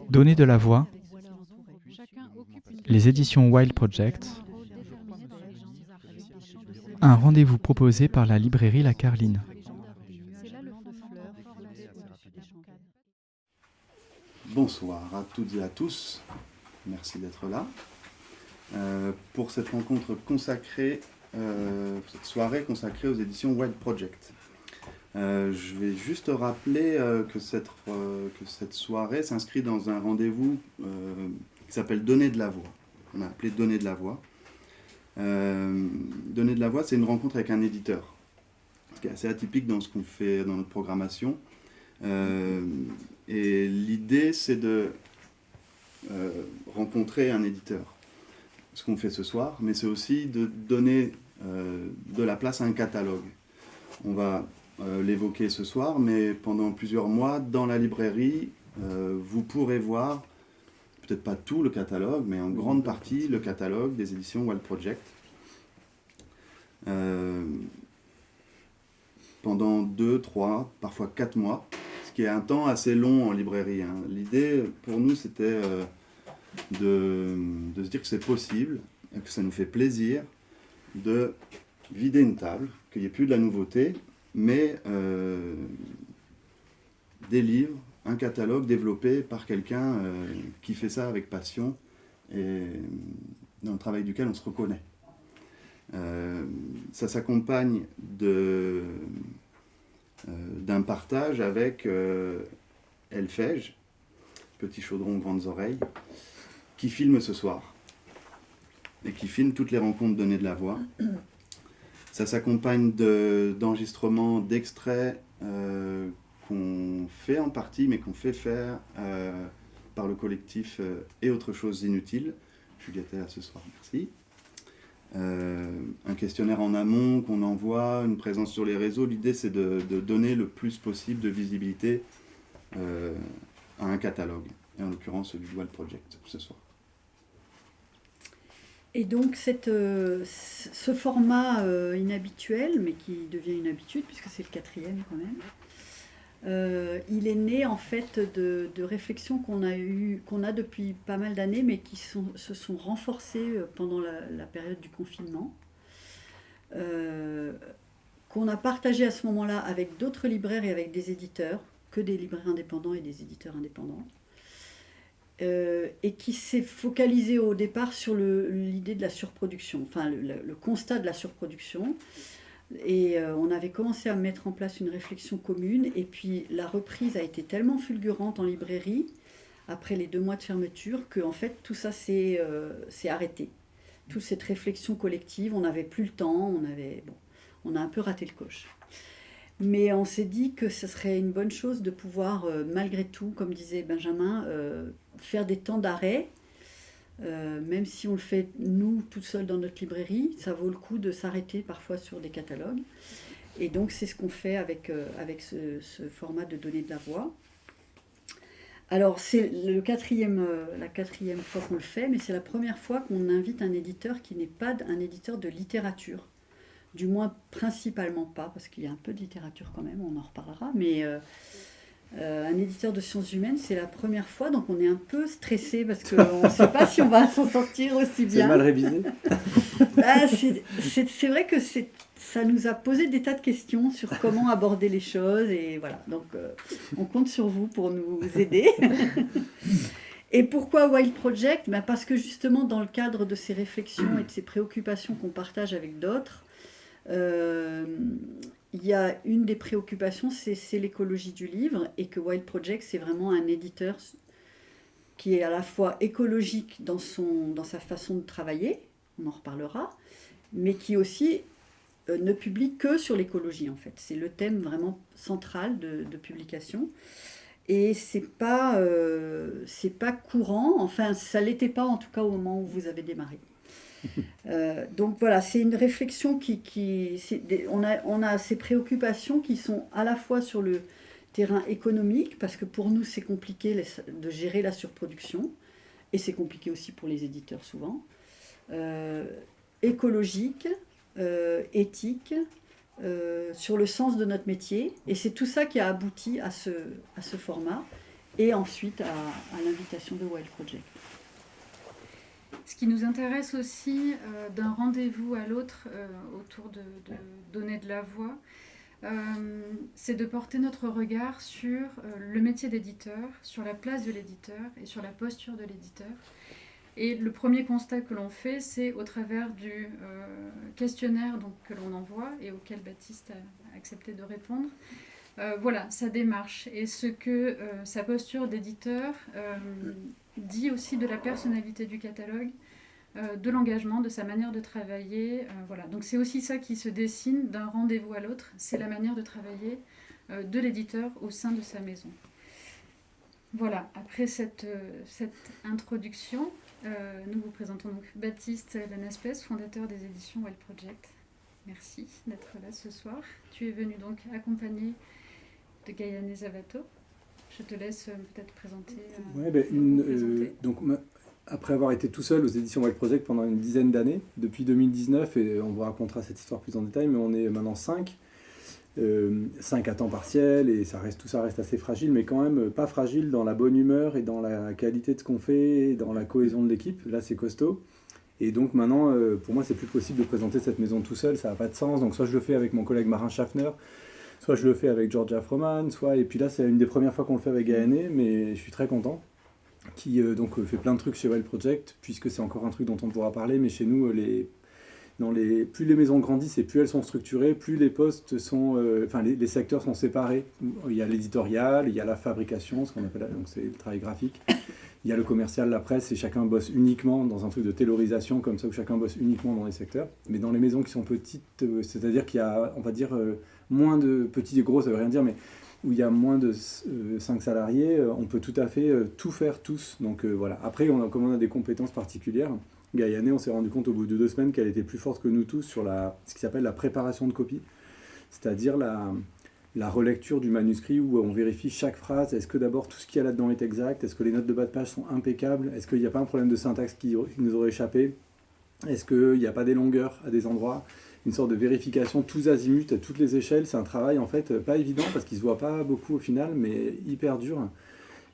Donner de la voix, les éditions Wild Project, un rendez-vous proposé par la librairie La Carline. Bonsoir à toutes et à tous, merci d'être là pour cette rencontre consacrée, cette soirée consacrée aux éditions Wild Project. Je vais juste rappeler que cette soirée s'inscrit dans un rendez-vous qui s'appelle Donner de la voix. On a appelé Donner de la voix. Donner de la voix, c'est une rencontre avec un éditeur, ce qui est assez atypique dans ce qu'on fait dans notre programmation. Et l'idée, c'est de rencontrer un éditeur, ce qu'on fait ce soir, mais c'est aussi de donner de la place à un catalogue. On va l'évoquer ce soir, mais pendant plusieurs mois, dans la librairie, vous pourrez voir, peut-être pas tout le catalogue, mais en grande partie le catalogue des éditions Wild Project. Pendant 2, 3, parfois 4 mois, ce qui est un temps assez long en librairie. L'idée pour nous, c'était de se dire que c'est possible, que ça nous fait plaisir de vider une table, qu'il n'y ait plus de la nouveauté, mais des livres, un catalogue développé par quelqu'un qui fait ça avec passion et dans le travail duquel on se reconnaît. Ça s'accompagne d'un partage avec Elfège, Petit Chaudron, Grandes Oreilles, qui filme ce soir et qui filme toutes les rencontres données de la voix. Ça s'accompagne d'enregistrements, d'extraits qu'on fait en partie, mais qu'on fait faire par le collectif Et Autre Chose Inutile. Juliette est là ce soir, merci. Un questionnaire en amont qu'on envoie, une présence sur les réseaux. L'idée, c'est de donner le plus possible de visibilité à un catalogue, et en l'occurrence celui du Wild Project ce soir. Et donc ce format inhabituel, mais qui devient une habitude, puisque c'est le 4e quand même, il est né en fait de réflexions qu'on a depuis pas mal d'années, mais qui se sont renforcées pendant la période du confinement, qu'on a partagé à ce moment-là avec d'autres libraires et avec des éditeurs, que des libraires indépendants et des éditeurs indépendants. Et qui s'est focalisé au départ sur l'idée de la surproduction, enfin le constat de la surproduction. Et on avait commencé à mettre en place une réflexion commune, et puis la reprise a été tellement fulgurante en librairie, après les 2 mois de fermeture, que en fait tout ça s'est arrêté. Toute cette réflexion collective, on n'avait plus le temps, on a un peu raté le coche. Mais on s'est dit que ce serait une bonne chose de pouvoir, malgré tout, comme disait Benjamin, faire des temps d'arrêt, même si on le fait nous, tout seul dans notre librairie, ça vaut le coup de s'arrêter parfois sur des catalogues. Et donc c'est ce qu'on fait avec ce format de donner de la voix. Alors c'est la 4e fois qu'on le fait, mais c'est la première fois qu'on invite un éditeur qui n'est pas un éditeur de littérature. Du moins principalement pas, parce qu'il y a un peu de littérature quand même, on en reparlera, mais un éditeur de sciences humaines, c'est la première fois, donc on est un peu stressé parce qu'on ne sait pas si on va s'en sortir aussi bien. C'est mal révisé. C'est vrai que ça nous a posé des tas de questions sur comment aborder les choses, et voilà, donc on compte sur vous pour nous aider. Et pourquoi Wild Project ? Parce que justement dans le cadre de ces réflexions et de ces préoccupations qu'on partage avec d'autres, il y a une des préoccupations, c'est l'écologie du livre, et que Wild Project, c'est vraiment un éditeur qui est à la fois écologique dans sa façon de travailler, on en reparlera, mais qui aussi ne publie que sur l'écologie en fait. C'est le thème vraiment central de publication. Et c'est pas courant, enfin ça l'était pas en tout cas au moment où vous avez démarré. Donc voilà, c'est une réflexion on a ces préoccupations qui sont à la fois sur le terrain économique, parce que pour nous c'est compliqué de gérer la surproduction, et c'est compliqué aussi pour les éditeurs souvent, écologique, éthique, sur le sens de notre métier, et c'est tout ça qui a abouti à ce format. et ensuite à l'invitation de Wild Project. Ce qui nous intéresse aussi d'un rendez-vous à l'autre autour de donner de la voix, c'est de porter notre regard sur le métier d'éditeur, sur la place de l'éditeur et sur la posture de l'éditeur. Et le premier constat que l'on fait, c'est au travers du questionnaire donc, que l'on envoie et auquel Baptiste a accepté de répondre. Voilà, sa démarche et ce que sa posture d'éditeur dit aussi de la personnalité du catalogue, de l'engagement, de sa manière de travailler. Voilà. Donc c'est aussi ça qui se dessine d'un rendez-vous à l'autre, c'est la manière de travailler de l'éditeur au sein de sa maison. Voilà, après cette introduction, nous vous présentons donc Baptiste Lanaspès, fondateur des éditions Wild Project. Merci d'être là ce soir. Tu es venu donc accompagné de Gayane Zavato. Je te laisse peut-être présenter. Après avoir été tout seul aux éditions Wild Project pendant une dizaine d'années, depuis 2019, et on vous racontera cette histoire plus en détail, mais on est maintenant 5 à temps partiel, et tout ça reste assez fragile, mais quand même pas fragile dans la bonne humeur et dans la qualité de ce qu'on fait, et dans la cohésion de l'équipe. Là, c'est costaud. Et donc maintenant, pour moi, c'est plus possible de présenter cette maison tout seul, ça n'a pas de sens. Donc soit je le fais avec mon collègue Marin Schaffner, soit je le fais avec Georgia Froman, et puis là, c'est une des premières fois qu'on le fait avec Gayane, mais je suis très content. Qui fait plein de trucs chez Wild Project, puisque c'est encore un truc dont on pourra parler, mais chez nous, plus les maisons grandissent et plus elles sont structurées, plus les postes sont, les secteurs sont séparés. Il y a l'éditorial, il y a la fabrication, ce qu'on appelle, donc c'est le travail graphique, il y a le commercial, la presse, et chacun bosse uniquement dans un truc de taylorisation, comme ça, où chacun bosse uniquement dans les secteurs. Mais dans les maisons qui sont petites, c'est-à-dire qu'il y a, on va dire, moins de petits et gros, ça veut rien dire, mais où il y a moins de 5 salariés, on peut tout à fait tout faire tous. Donc voilà. Après, comme on a des compétences particulières, Gayane, on s'est rendu compte au bout de 2 semaines qu'elle était plus forte que nous tous sur ce qui s'appelle la préparation de copie, c'est-à-dire la relecture du manuscrit où on vérifie chaque phrase. Est-ce que d'abord tout ce qu'il y a là-dedans est exact? Est-ce que les notes de bas de page sont impeccables? Est-ce qu'il n'y a pas un problème de syntaxe qui nous aurait échappé? Est-ce qu'il n'y a pas des longueurs à des endroits? Une sorte de vérification tous azimuts à toutes les échelles. C'est un travail en fait pas évident parce qu'il ne se voit pas beaucoup au final, mais hyper dur.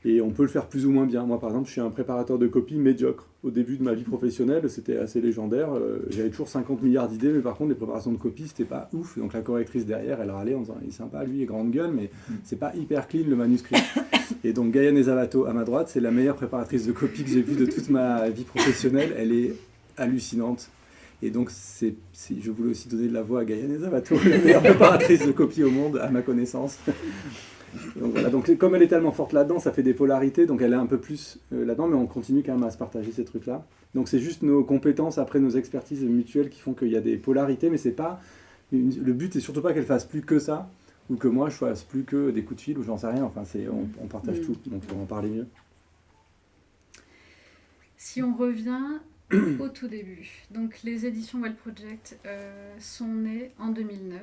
Et on peut le faire plus ou moins bien. Moi par exemple, je suis un préparateur de copie médiocre. Au début de ma vie professionnelle, c'était assez légendaire. J'avais toujours 50 milliards d'idées, mais par contre les préparations de copie, c'était pas ouf. Donc la correctrice derrière, elle râlait en disant il est sympa, lui, il est grande gueule, mais c'est pas hyper clean le manuscrit. Et donc Gayane Zavato à ma droite, c'est la meilleure préparatrice de copie que j'ai vue de toute ma vie professionnelle. Elle est hallucinante. Et donc, je voulais aussi donner de la voix à Gayane Zavato, la meilleure préparatrice de copie au monde, à ma connaissance. Donc voilà, donc comme elle est tellement forte là-dedans, ça fait des polarités, donc elle est un peu plus là-dedans, mais on continue quand même à se partager ces trucs-là. Donc c'est juste nos compétences, après nos expertises mutuelles qui font qu'il y a des polarités, mais c'est pas... Le but est surtout pas qu'elle fasse plus que ça, ou que moi je fasse plus que des coups de fil, ou j'en sais rien, enfin on partage tout, donc on va en parler mieux. Si on revient au tout début, donc les éditions Wild Project sont nées en 2009.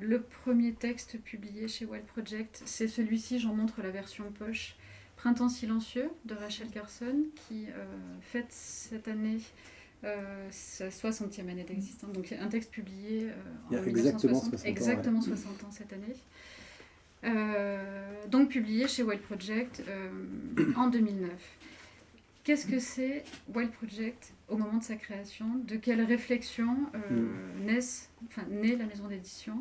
Le premier texte publié chez Wild Project, c'est celui-ci, j'en montre la version poche, Printemps silencieux de Rachel Carson, qui fête cette année sa 60e année d'existence. Donc un texte publié en 1960, exactement 60 ans cette année. Donc publié chez Wild Project en 2009. Qu'est-ce que Wild Project au moment de sa création? De quelle réflexion naît la maison d'édition?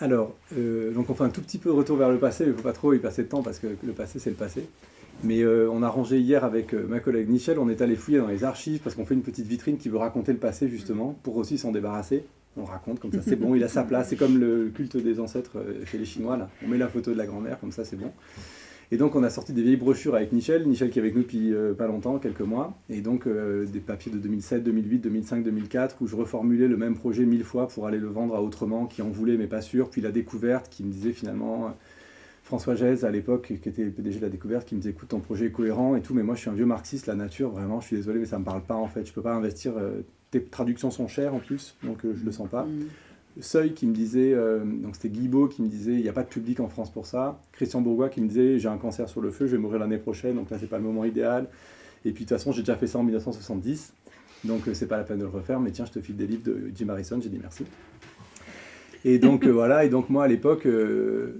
Alors, donc on fait un tout petit peu de retour vers le passé, mais il ne faut pas trop y passer de temps parce que le passé c'est le passé. Mais on a rangé hier avec ma collègue Michel, on est allé fouiller dans les archives parce qu'on fait une petite vitrine qui veut raconter le passé justement, pour aussi s'en débarrasser. On raconte comme ça, c'est bon, il a sa place, c'est comme le culte des ancêtres chez les Chinois, là. On met la photo de la grand-mère, comme ça c'est bon. Et donc on a sorti des vieilles brochures avec Michel qui est avec nous depuis pas longtemps, quelques mois, et donc des papiers de 2007, 2008, 2005, 2004, où je reformulais le même projet 1000 fois pour aller le vendre à Autrement, qui en voulait mais pas sûr, puis La Découverte, qui me disait finalement, François Gèze à l'époque, qui était le PDG de La Découverte, qui me disait écoute ton projet est cohérent et tout, mais moi je suis un vieux marxiste, la nature, vraiment, je suis désolé mais ça me parle pas en fait, je peux pas investir, tes traductions sont chères en plus, donc je le sens pas. Seuil qui me disait, donc c'était Guibaud qui me disait il n'y a pas de public en France pour ça, Christian Bourgois qui me disait j'ai un cancer sur le feu, je vais mourir l'année prochaine, donc là c'est pas le moment idéal, et puis de toute façon j'ai déjà fait ça en 1970, donc c'est pas la peine de le refaire, mais tiens je te file des livres de Jim Harrison, j'ai dit merci. Et donc voilà, et donc moi à l'époque,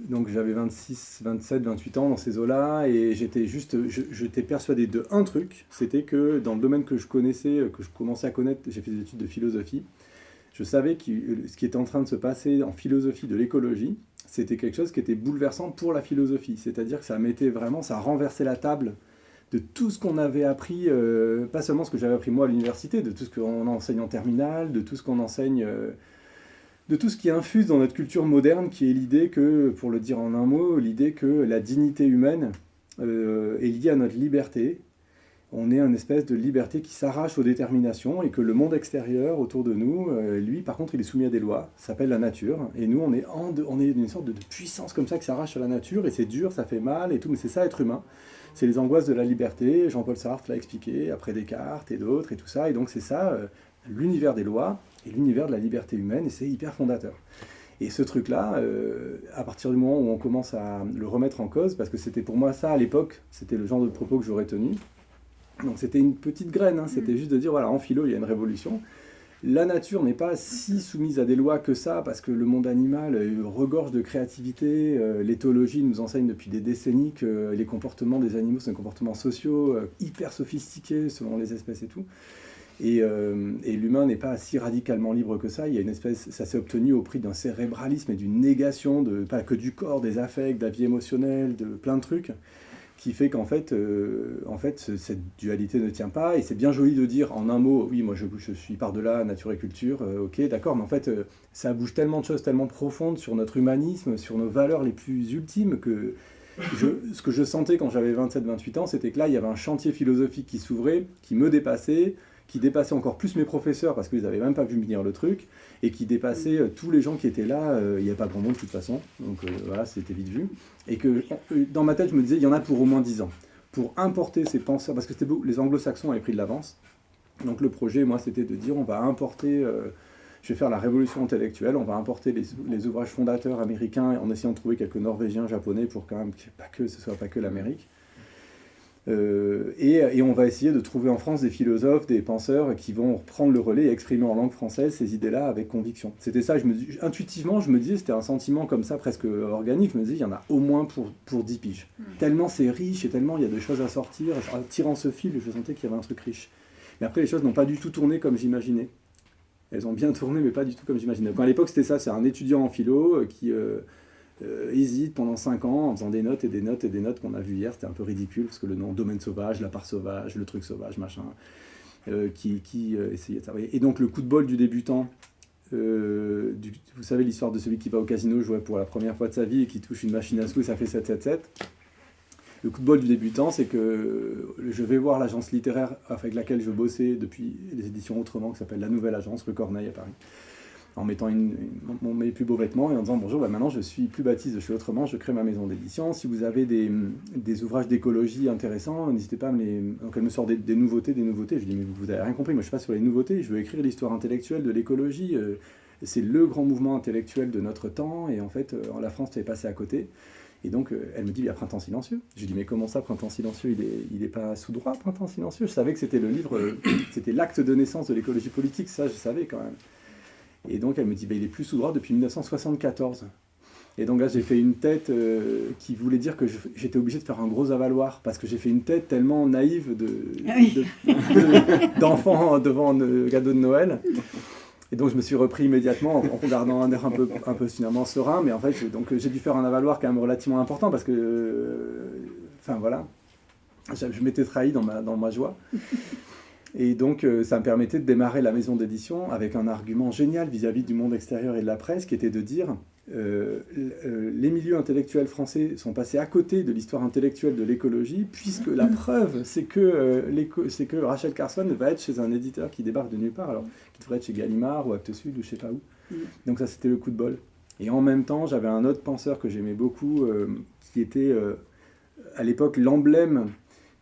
donc j'avais 26, 27, 28 ans dans ces eaux-là, et j'étais persuadé de un truc, c'était que dans le domaine que je connaissais, que je commençais à connaître, j'ai fait des études de philosophie, je savais que ce qui était en train de se passer en philosophie de l'écologie, c'était quelque chose qui était bouleversant pour la philosophie, c'est-à-dire que ça renversait la table de tout ce qu'on avait appris, pas seulement ce que j'avais appris moi à l'université, de tout ce qu'on enseigne en terminale, de tout ce qu'on enseigne... de tout ce qui infuse dans notre culture moderne, qui est l'idée que, pour le dire en un mot, l'idée que la dignité humaine est liée à notre liberté. On est une espèce de liberté qui s'arrache aux déterminations et que le monde extérieur autour de nous, lui, par contre, il est soumis à des lois, ça s'appelle la nature. Et nous, on est une sorte de puissance comme ça qui s'arrache à la nature et c'est dur, ça fait mal et tout, mais c'est ça être humain. C'est les angoisses de la liberté, Jean-Paul Sartre l'a expliqué, après Descartes et d'autres et tout ça. Et donc c'est ça, l'univers des lois et l'univers de la liberté humaine, et c'est hyper fondateur. Et ce truc-là, à partir du moment où on commence à le remettre en cause, parce que c'était pour moi ça à l'époque, c'était le genre de propos que j'aurais tenu. Donc c'était une petite graine, c'était juste de dire, voilà, en philo, il y a une révolution. La nature n'est pas si soumise à des lois que ça, parce que le monde animal regorge de créativité. L'éthologie nous enseigne depuis des décennies que les comportements des animaux sont des comportements sociaux, hyper sophistiqués selon les espèces et tout. Et l'humain n'est pas si radicalement libre que ça. Il y a une espèce, ça s'est obtenu au prix d'un cérébralisme et d'une négation, pas que du corps, des affects, de la vie émotionnelle, de plein de trucs, qui fait qu'en fait, cette dualité ne tient pas. Et c'est bien joli de dire en un mot, oui, moi je suis par-delà nature et culture, ok, d'accord, mais en fait, ça bouge tellement de choses tellement profondes sur notre humanisme, sur nos valeurs les plus ultimes, que ce que je sentais quand j'avais 27-28 ans, c'était que là, il y avait un chantier philosophique qui s'ouvrait, qui me dépassait, qui dépassait encore plus mes professeurs parce qu'ils n'avaient même pas vu venir le truc, et qui dépassait tous les gens qui étaient là. Il n'y avait pas grand monde de toute façon, donc voilà, c'était vite vu. Et que dans ma tête, je me disais, il y en a pour au moins 10 ans. Pour importer ces penseurs, parce que les anglo-saxons avaient pris de l'avance. Donc le projet, moi, c'était de dire, on va importer, je vais faire la révolution intellectuelle, on va importer les ouvrages fondateurs américains en essayant de trouver quelques Norvégiens, Japonais, pour quand même que ce soit pas que l'Amérique. Et on va essayer de trouver en France des philosophes, des penseurs qui vont prendre le relais et exprimer en langue française ces idées-là avec conviction. C'était ça, intuitivement, je me disais, c'était un sentiment comme ça, presque organique, je me disais, il y en a au moins pour 10 piges. Tellement c'est riche et tellement il y a des choses à sortir. En tirant ce fil, je sentais qu'il y avait un truc riche. Mais après, les choses n'ont pas du tout tourné comme j'imaginais. Elles ont bien tourné, mais pas du tout comme j'imaginais. Donc, à l'époque, c'était ça, c'est un étudiant en philo qui... hésite pendant 5 ans en faisant des notes et des notes et des notes qu'on a vues hier, c'était un peu ridicule parce que le nom domaine sauvage, la part sauvage, le truc sauvage, machin, qui essayait de travailler. Et donc le coup de bol du débutant, vous savez l'histoire de celui qui va au casino jouer pour la première fois de sa vie et qui touche une machine à sous et ça fait 7-7-7. Le coup de bol du débutant, c'est que je vais voir l'agence littéraire avec laquelle je bossais depuis les éditions Autrement, qui s'appelle La Nouvelle Agence, rue Corneille à Paris, en mettant mes plus beaux vêtements et en disant bonjour, maintenant je suis plus Baptiste de chez Autrement, je crée ma maison d'édition. Si vous avez des ouvrages d'écologie intéressants, n'hésitez pas à me les... Donc elle me sort des nouveautés. Je dis mais vous avez rien compris, moi je suis pas sur les nouveautés, je veux écrire l'histoire intellectuelle de l'écologie. C'est le grand mouvement intellectuel de notre temps et en fait la France est passée à côté. Et donc elle me dit il y a Printemps silencieux. Je dis mais comment ça Printemps silencieux, il est pas sous droit Printemps silencieux. Je savais que c'était le livre, c'était l'acte de naissance de l'écologie politique, ça je savais quand même. Et donc elle me dit, il est plus sous droit depuis 1974. Et donc là j'ai fait une tête qui voulait dire que j'étais obligé de faire un gros avaloir, parce que j'ai fait une tête tellement naïve d'enfant devant le cadeau de Noël. Et donc je me suis repris immédiatement en regardant un air un peu finalement serein, mais en fait j'ai dû faire un avaloir quand même relativement important, parce que, voilà, je m'étais trahi dans ma joie. Et donc, ça me permettait de démarrer la maison d'édition avec un argument génial vis-à-vis du monde extérieur et de la presse, qui était de dire les milieux intellectuels français sont passés à côté de l'histoire intellectuelle de l'écologie, puisque la preuve, c'est que Rachel Carson va être chez un éditeur qui débarque de nulle part, alors qui devrait être chez Gallimard ou Actes Sud ou je sais pas où. Donc ça, c'était le coup de bol. Et en même temps, j'avais un autre penseur que j'aimais beaucoup, qui était à l'époque l'emblème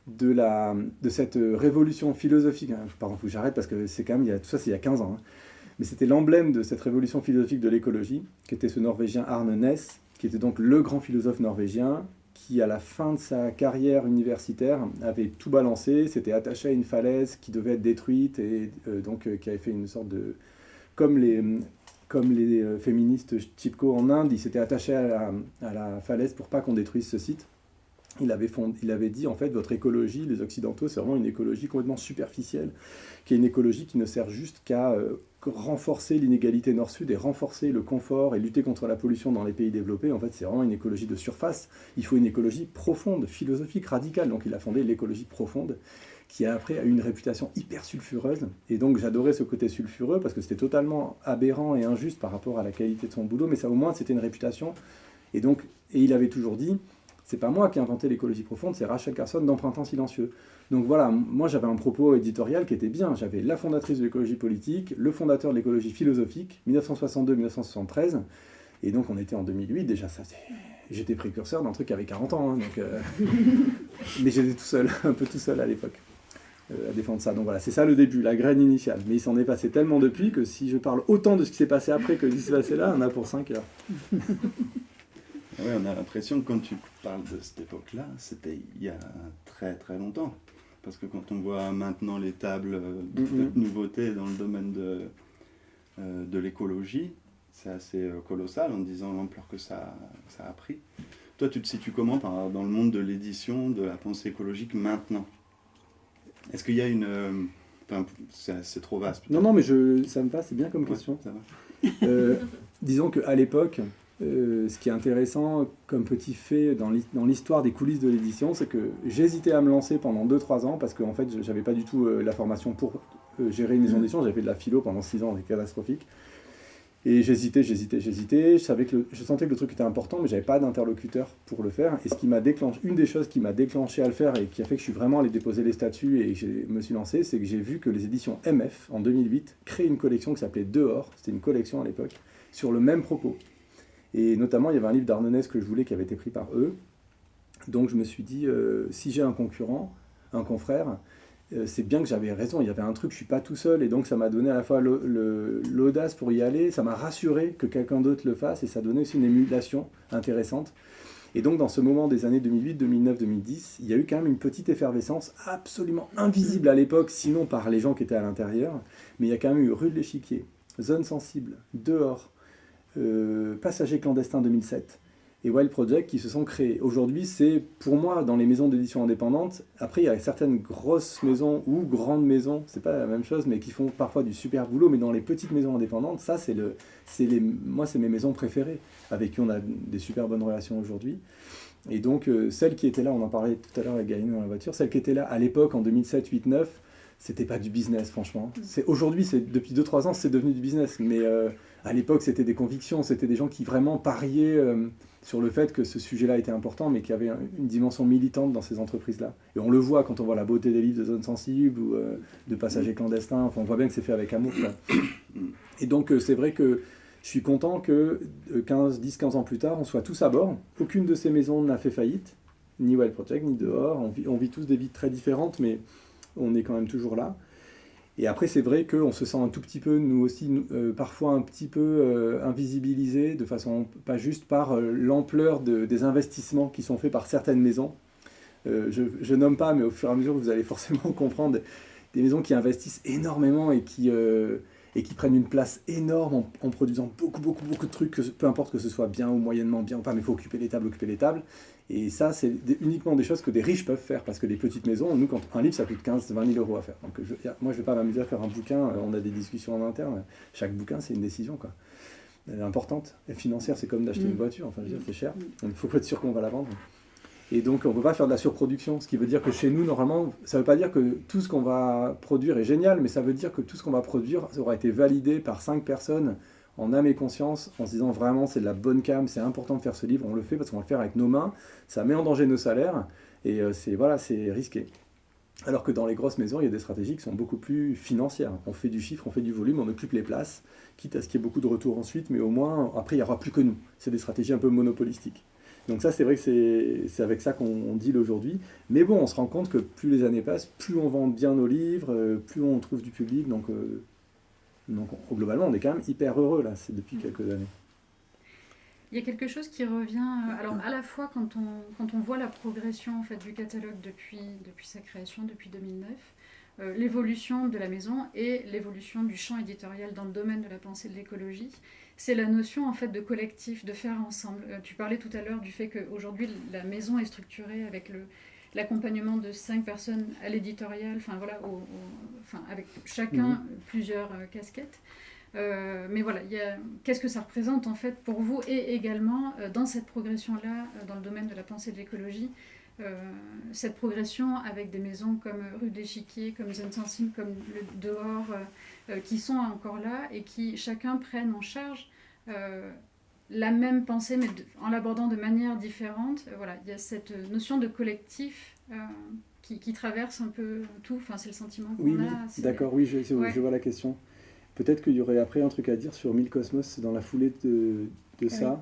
de cette révolution philosophique, pardon, il faut que j'arrête parce que c'est quand même, tout ça c'est il y a 15 ans, mais c'était l'emblème de cette révolution philosophique de l'écologie, qui était ce Norvégien Arne Næss, qui était donc le grand philosophe norvégien, qui à la fin de sa carrière universitaire avait tout balancé, s'était attaché à une falaise qui devait être détruite, et donc qui avait fait une sorte de... Comme comme les féministes Chipko en Inde, il s'était attaché à la falaise pour pas qu'on détruise ce site. Il avait dit, en fait, votre écologie, les Occidentaux, c'est vraiment une écologie complètement superficielle, qui est une écologie qui ne sert juste qu'à renforcer l'inégalité nord-sud et renforcer le confort et lutter contre la pollution dans les pays développés. En fait, c'est vraiment une écologie de surface. Il faut une écologie profonde, philosophique, radicale. Donc il a fondé l'écologie profonde, qui après a eu une réputation hyper sulfureuse. Et donc j'adorais ce côté sulfureux, parce que c'était totalement aberrant et injuste par rapport à la qualité de son boulot, mais ça au moins c'était une réputation. Et il avait toujours dit, c'est pas moi qui ai inventé l'écologie profonde, c'est Rachel Carson dans Printemps silencieux. Donc voilà, moi j'avais un propos éditorial qui était bien. J'avais la fondatrice de l'écologie politique, le fondateur de l'écologie philosophique, 1962-1973. Et donc on était en 2008, déjà ça, j'étais précurseur d'un truc qui avait 40 ans. Hein, mais j'étais tout seul, un peu tout seul à l'époque, à défendre ça. Donc voilà, c'est ça le début, la graine initiale. Mais il s'en est passé tellement depuis que si je parle autant de ce qui s'est passé après que de ce qui s'est passé là, on a pour 5 heures. Ouais, on a l'impression que quand tu parles de cette époque-là, c'était il y a très très longtemps. Parce que quand on voit maintenant les tables de nouveautés dans le domaine de l'écologie, c'est assez colossal en disant l'ampleur que ça a pris. Toi, tu te situes comment dans le monde de l'édition, de la pensée écologique maintenant? Est-ce qu'il y a une... c'est trop vaste. Non, mais ça me va, c'est bien comme question. Ça va. Disons qu'à l'époque... ce qui est intéressant comme petit fait dans l'histoire des coulisses de l'édition, c'est que j'hésitais à me lancer pendant 2-3 ans parce qu'en fait, j'avais pas du tout la formation pour gérer une maison d'édition. J'avais fait de la philo pendant 6 ans, c'était catastrophique. Et j'hésitais. Je sentais que le truc était important, mais j'avais pas d'interlocuteur pour le faire. Et une des choses qui m'a déclenché à le faire et qui a fait que je suis vraiment allé déposer les statuts et que je me suis lancé, c'est que j'ai vu que les éditions MF, en 2008, créaient une collection qui s'appelait Dehors. C'était une collection à l'époque, sur le même propos. Et notamment, il y avait un livre d'Arnonès que je voulais qui avait été pris par eux. Donc je me suis dit, si j'ai un concurrent, un confrère, c'est bien que j'avais raison, il y avait un truc, je ne suis pas tout seul. Et donc ça m'a donné à la fois l'audace pour y aller, ça m'a rassuré que quelqu'un d'autre le fasse, et ça donnait aussi une émulation intéressante. Et donc dans ce moment des années 2008, 2009, 2010, il y a eu quand même une petite effervescence absolument invisible à l'époque, sinon par les gens qui étaient à l'intérieur. Mais il y a quand même eu Rue de l'Échiquier, Zone Sensible, Dehors, Passagers clandestins 2007 et Wild Project qui se sont créés. Aujourd'hui, c'est pour moi dans les maisons d'édition indépendantes. Après, il y a certaines grosses maisons ou grandes maisons, c'est pas la même chose, mais qui font parfois du super boulot. Mais dans les petites maisons indépendantes, ça, moi, c'est mes maisons préférées, avec qui on a des super bonnes relations aujourd'hui. Et donc, celles qui étaient là, on en parlait tout à l'heure avec Gaël dans la voiture, celles qui étaient là à l'époque en 2007, 8, 9, c'était pas du business, franchement. Aujourd'hui, depuis 2-3 ans, c'est devenu du business. Mais à l'époque, c'était des convictions, c'était des gens qui vraiment pariaient sur le fait que ce sujet-là était important, mais qui avait une dimension militante dans ces entreprises-là. Et on le voit quand on voit la beauté des livres de Zone Sensible ou de Passagers clandestins. Enfin, on voit bien que c'est fait avec amour, quoi. Et donc, c'est vrai que je suis content que 10-15 ans plus tard, on soit tous à bord. Aucune de ces maisons n'a fait faillite, ni Wild Project, ni Dehors. On vit tous des vies très différentes, mais on est quand même toujours là. Et après, c'est vrai qu'on se sent un tout petit peu, nous aussi, parfois un petit peu invisibilisés, de façon pas juste par l'ampleur des investissements qui sont faits par certaines maisons. Je nomme pas, mais au fur et à mesure, vous allez forcément comprendre des maisons qui investissent énormément et qui prennent une place énorme en produisant beaucoup de trucs, peu importe que ce soit bien ou moyennement bien ou pas, mais il faut occuper les tables. Et ça, c'est uniquement des choses que des riches peuvent faire, parce que les petites maisons, nous, quand un livre, ça coûte 15-20 000 euros à faire. Donc moi, je ne vais pas m'amuser à faire un bouquin, on a des discussions en interne, chaque bouquin, c'est une décision, quoi. Importante. Et financière, c'est comme d'acheter une voiture, enfin, je veux dire, c'est cher. Il faut être sûr qu'on va la vendre. Et donc, on ne peut pas faire de la surproduction, ce qui veut dire que chez nous, normalement, ça ne veut pas dire que tout ce qu'on va produire est génial, mais ça veut dire que tout ce qu'on va produire aura été validé par 5 personnes en âme et conscience, en se disant vraiment c'est de la bonne cam, c'est important de faire ce livre, on le fait parce qu'on va le faire avec nos mains, ça met en danger nos salaires, et c'est risqué. Alors que dans les grosses maisons, il y a des stratégies qui sont beaucoup plus financières. On fait du chiffre, on fait du volume, on occupe les places, quitte à ce qu'il y ait beaucoup de retours ensuite, mais au moins, après, il n'y aura plus que nous. C'est des stratégies un peu monopolistiques. Donc ça, c'est vrai que c'est avec ça qu'on deal aujourd'hui. Mais bon, on se rend compte que plus les années passent, plus on vend bien nos livres, plus on trouve du public, donc globalement, on est quand même hyper heureux, là, c'est depuis quelques années. Il y a quelque chose qui revient, alors à la fois quand on voit la progression en fait, du catalogue depuis sa création, depuis 2009, l'évolution de la maison et l'évolution du champ éditorial dans le domaine de la pensée de l'écologie. c'est la notion en fait de collectif, de faire ensemble. Tu parlais tout à l'heure du fait qu'aujourd'hui la maison est structurée avec l'accompagnement de 5 personnes à l'éditorial, enfin voilà, avec chacun plusieurs casquettes. Mais voilà, qu'est-ce que ça représente en fait pour vous et également dans cette progression-là, dans le domaine de la pensée de l'écologie, cette progression avec des maisons comme Rue de l'Échiquier, comme Zensensim, comme le Dehors, qui sont encore là et qui chacun prennent en charge la même pensée mais en l'abordant de manière différente. Voilà, il y a cette notion de collectif qui traverse un peu tout, enfin, c'est le sentiment qu'on a. D'accord, oui, je vois la question. Peut-être qu'il y aurait après un truc à dire sur 1000 Cosmos dans la foulée de ça.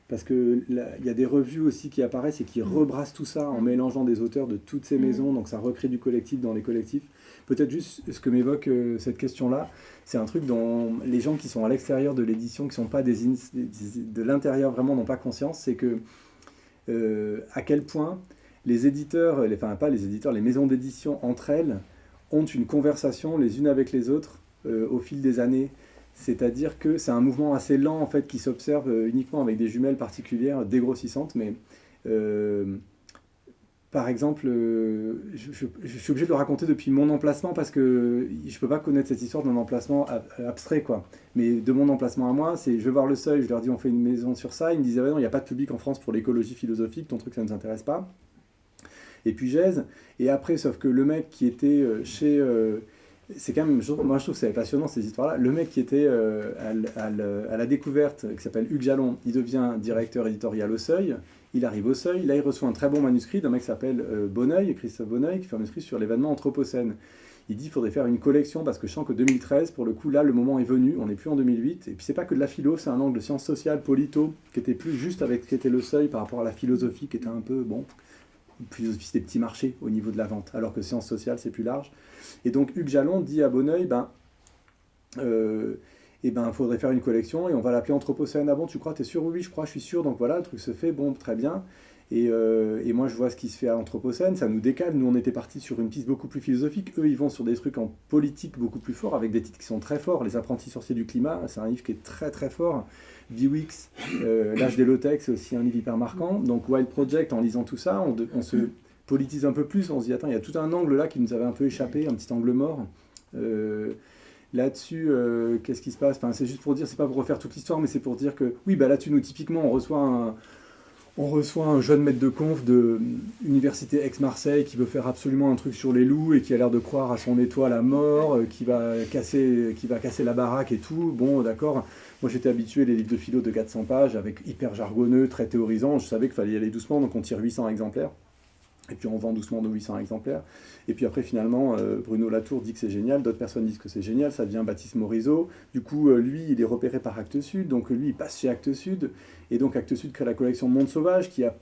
Parce qu'il y a des revues aussi qui apparaissent et qui rebrassent tout ça en mélangeant des auteurs de toutes ces maisons, donc ça recrée du collectif dans les collectifs. Peut-être juste ce que m'évoque cette question-là, c'est un truc dont les gens qui sont à l'extérieur de l'édition, qui ne sont pas de l'intérieur vraiment n'ont pas conscience, c'est que à quel point les éditeurs, les maisons d'édition entre elles ont une conversation les unes avec les autres au fil des années. C'est-à-dire que c'est un mouvement assez lent en fait qui s'observe uniquement avec des jumelles particulières dégrossissantes, mais par exemple, je suis obligé de le raconter depuis mon emplacement parce que je peux pas connaître cette histoire d'un emplacement abstrait quoi. Mais de mon emplacement à moi, je vais voir le Seuil, je leur dis on fait une maison sur ça, ils me disent ah ben non, il n'y a pas de public en France pour l'écologie philosophique, ton truc ça ne nous intéresse pas. Et puis Gèze, et après sauf que le mec qui était chez c'est quand même, moi je trouve que c'est passionnant ces histoires-là. Le mec qui était à la découverte, qui s'appelle Hugues Jalon, il devient directeur éditorial au Seuil. Il arrive au Seuil, là il reçoit un très bon manuscrit d'un mec qui s'appelle Bonneuil, Christophe Bonneuil, qui fait un manuscrit sur l'événement Anthropocène. Il dit qu'il faudrait faire une collection parce que je sens que 2013, pour le coup, là le moment est venu, on n'est plus en 2008. Et puis c'est pas que de la philo, c'est un angle de sciences sociales, polito, qui était plus juste avec ce qu'était le Seuil par rapport à la philosophie, qui était un peu, philosophie des petits marchés au niveau de la vente, alors que sciences sociales c'est plus large. Et donc Hugues Jalon dit à Bonneuil, faudrait faire une collection et on va l'appeler Anthropocène. Ah bon, tu crois, t'es sûr? Oui, je crois, je suis sûr. Donc voilà, le truc se fait, bon, très bien. Et moi je vois ce qui se fait à l'Anthropocène, ça nous décale. Nous on était partis sur une piste beaucoup plus philosophique. Eux ils vont sur des trucs en politique beaucoup plus forts, avec des titres qui sont très forts. Les apprentis sorciers du climat, c'est un livre qui est très très fort. Biwix, L'âge des low-tech, c'est aussi un livre hyper marquant. Donc Wild Project, en lisant tout ça, on se politise un peu plus, on se dit attends, il y a tout un angle là qui nous avait un peu échappé, un petit angle mort. Là-dessus, qu'est-ce qui se passe? Enfin, c'est juste pour dire, c'est pas pour refaire toute l'histoire, mais c'est pour dire que oui, là-dessus, nous typiquement, on reçoit un jeune maître de conf de Université Aix-Marseille qui veut faire absolument un truc sur les loups et qui a l'air de croire à son étoile à mort, qui va casser la baraque et tout. Bon, d'accord. Moi, j'étais habitué les livres de philo de 400 pages avec hyper jargonneux, très théorisant. Je savais qu'il fallait y aller doucement, donc on tire 800 exemplaires. Et puis on vend doucement de 800 exemplaires. Et puis après, finalement, Bruno Latour dit que c'est génial, d'autres personnes disent que c'est génial, ça devient Baptiste Morisot. Du coup, lui, il est repéré par Actes Sud, donc lui, il passe chez Actes Sud. Et donc Actes Sud crée la collection Monde Sauvage, qui, à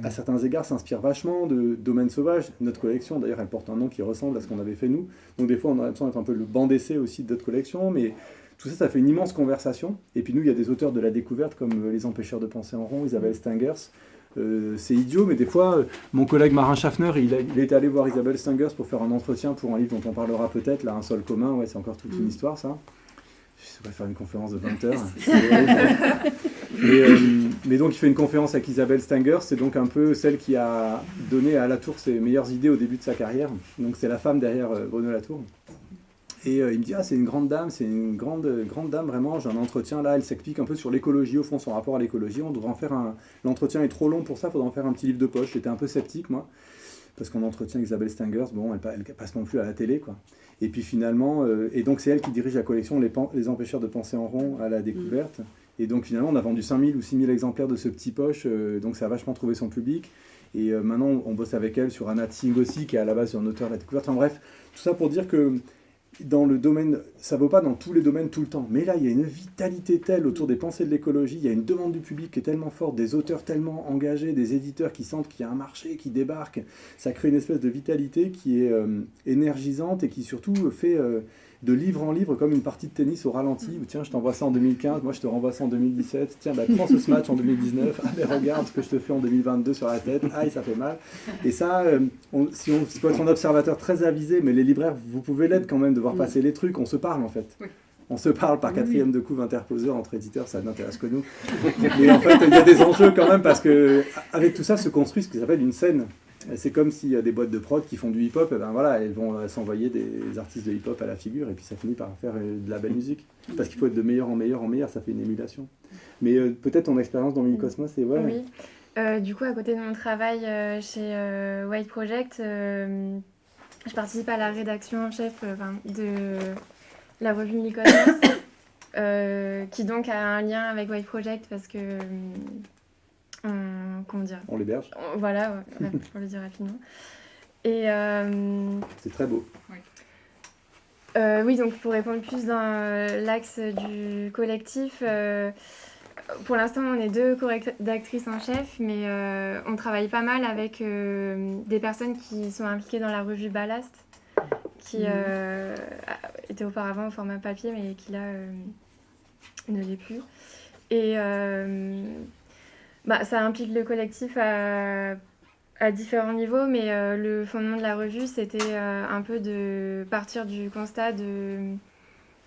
certains égards, s'inspire vachement de Domaine Sauvage. Notre collection, d'ailleurs, elle porte un nom qui ressemble à ce qu'on avait fait nous. Donc des fois, on a l'impression d'être un peu le banc d'essai aussi d'autres collections, mais tout ça, ça fait une immense conversation. Et puis nous, il y a des auteurs de la découverte, comme Les Empêcheurs de penser en rond, Isabelle Stengers. C'est idiot, mais des fois, mon collègue Marin Schaffner, il est allé voir Isabelle Stengers pour faire un entretien pour un livre dont on parlera peut-être, là, Un sol commun, ouais, c'est encore toute une histoire, ça. Je sais pas, faire une conférence de 20 heures. Mais donc, il fait une conférence avec Isabelle Stengers, c'est donc un peu celle qui a donné à Latour ses meilleures idées au début de sa carrière. Donc, c'est la femme derrière Bruno Latour. Et il me dit, c'est une grande dame, vraiment, j'ai un entretien là, elle s'explique un peu sur l'écologie, au fond, son rapport à l'écologie, on devrait en faire l'entretien est trop long pour ça, il faudrait en faire un petit livre de poche. J'étais un peu sceptique, moi, parce qu'on entretient Isabelle Stengers, bon, elle passe non plus à la télé, quoi. Et puis finalement, et donc c'est elle qui dirige la collection Les Empêcheurs de penser en rond à la découverte, et donc finalement, on a vendu 5000 ou 6000 exemplaires de ce petit poche, donc ça a vachement trouvé son public. Et maintenant, on bosse avec elle sur Anat Singh aussi, qui est à la base un auteur de la découverte. Enfin bref, tout ça pour dire que dans le domaine, ça ne vaut pas dans tous les domaines tout le temps, mais là il y a une vitalité telle autour des pensées de l'écologie, il y a une demande du public qui est tellement forte, des auteurs tellement engagés, des éditeurs qui sentent qu'il y a un marché qui débarque, ça crée une espèce de vitalité qui est énergisante et qui surtout fait de livre en livre comme une partie de tennis au ralenti, où tiens je t'envoie ça en 2015, moi je te renvoie ça en 2017, tiens prends ce match en 2019, regarde ce que je te fais en 2022 sur la tête, aïe ça fait mal. Et ça, si on peut être un observateur très avisé, mais les libraires vous pouvez l'être quand même de voir passer les trucs, on se parle en fait. Oui. On se parle par Oui. quatrième de couve interposeur entre éditeurs, ça n'intéresse que nous. Mais en fait, il y a des enjeux quand même parce que avec tout ça se construit ce qui s'appelle une scène. C'est comme s'il y a des boîtes de prod qui font du hip-hop, et ben voilà, elles vont s'envoyer des artistes de hip-hop à la figure et puis ça finit par faire de la belle musique. Parce qu'il faut être de meilleur en meilleur en meilleur, ça fait une émulation. Mais peut-être ton expérience dans Minicosmos, c'est ouais. Oui. Du coup, à côté de mon travail chez White Project, je participe à la rédaction en chef de la revue Minicosmos, qui donc a un lien avec White Project parce que On l'héberge. Voilà, pour le dire rapidement. Et c'est très beau. oui, donc pour répondre plus dans l'axe du collectif, pour l'instant on est 2 co-rédactrices en chef, mais on travaille pas mal avec des personnes qui sont impliquées dans la revue Ballast, qui était auparavant au format papier, mais qui là ne l'est plus. Et ça implique le collectif à différents niveaux, mais le fondement de la revue, c'était un peu de partir du constat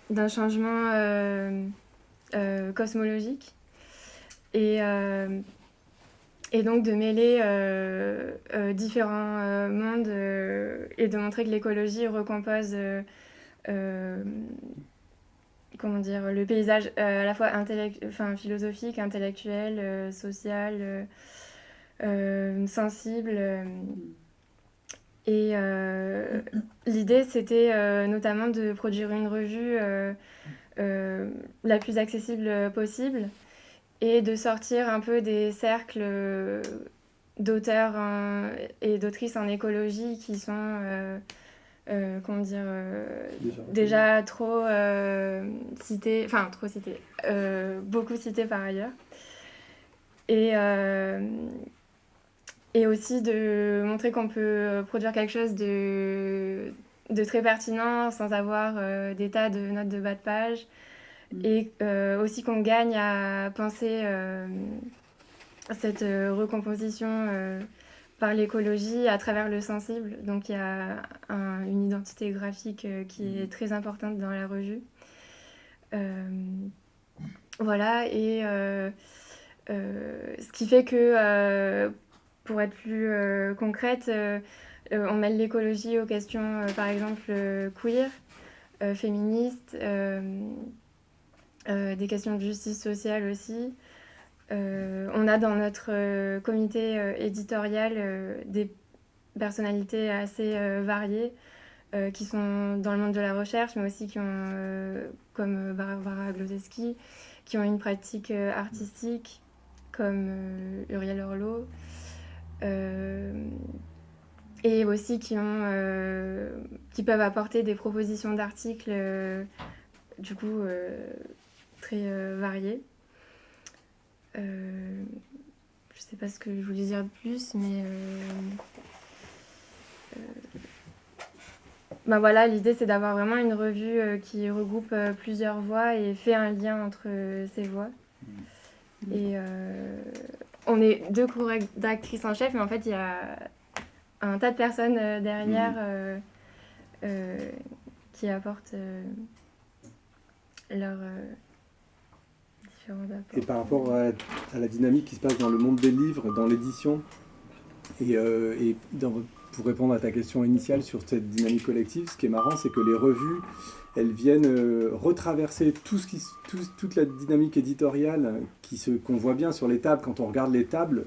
d'un changement cosmologique et donc de mêler différents mondes et de montrer que l'écologie recompose le paysage à la fois philosophique, intellectuel, social, sensible. Et l'idée, c'était notamment de produire une revue la plus accessible possible et de sortir un peu des cercles d'auteurs et d'autrices en écologie qui sont déjà trop cités, beaucoup cités par ailleurs. Et aussi de montrer qu'on peut produire quelque chose de très pertinent sans avoir des tas de notes de bas de page. Et aussi qu'on gagne à penser cette recomposition par l'écologie à travers le sensible. Donc il y a une identité graphique qui est très importante dans la revue. Voilà, et ce qui fait que, pour être plus concrète, on mêle l'écologie aux questions, par exemple, queer, féministes, des questions de justice sociale aussi. On a dans notre comité éditorial des personnalités assez variées qui sont dans le monde de la recherche, mais aussi qui ont, comme Barbara Glozewski, qui ont une pratique artistique, comme Uriel Orlot, et aussi qui peuvent apporter des propositions d'articles du coup très variées. Je sais pas ce que je voulais dire de plus, mais voilà, l'idée c'est d'avoir vraiment une revue qui regroupe plusieurs voix et fait un lien entre ces voix. Et on est 2 co-rédactrices en chef, mais en fait il y a un tas de personnes derrière qui apportent leurs différents apports. Et par rapport à la dynamique qui se passe dans le monde des livres, dans l'édition, et pour répondre à ta question initiale sur cette dynamique collective, ce qui est marrant, c'est que les revues, elles viennent retraverser toute la dynamique éditoriale qu'on voit bien sur les tables. Quand on regarde les tables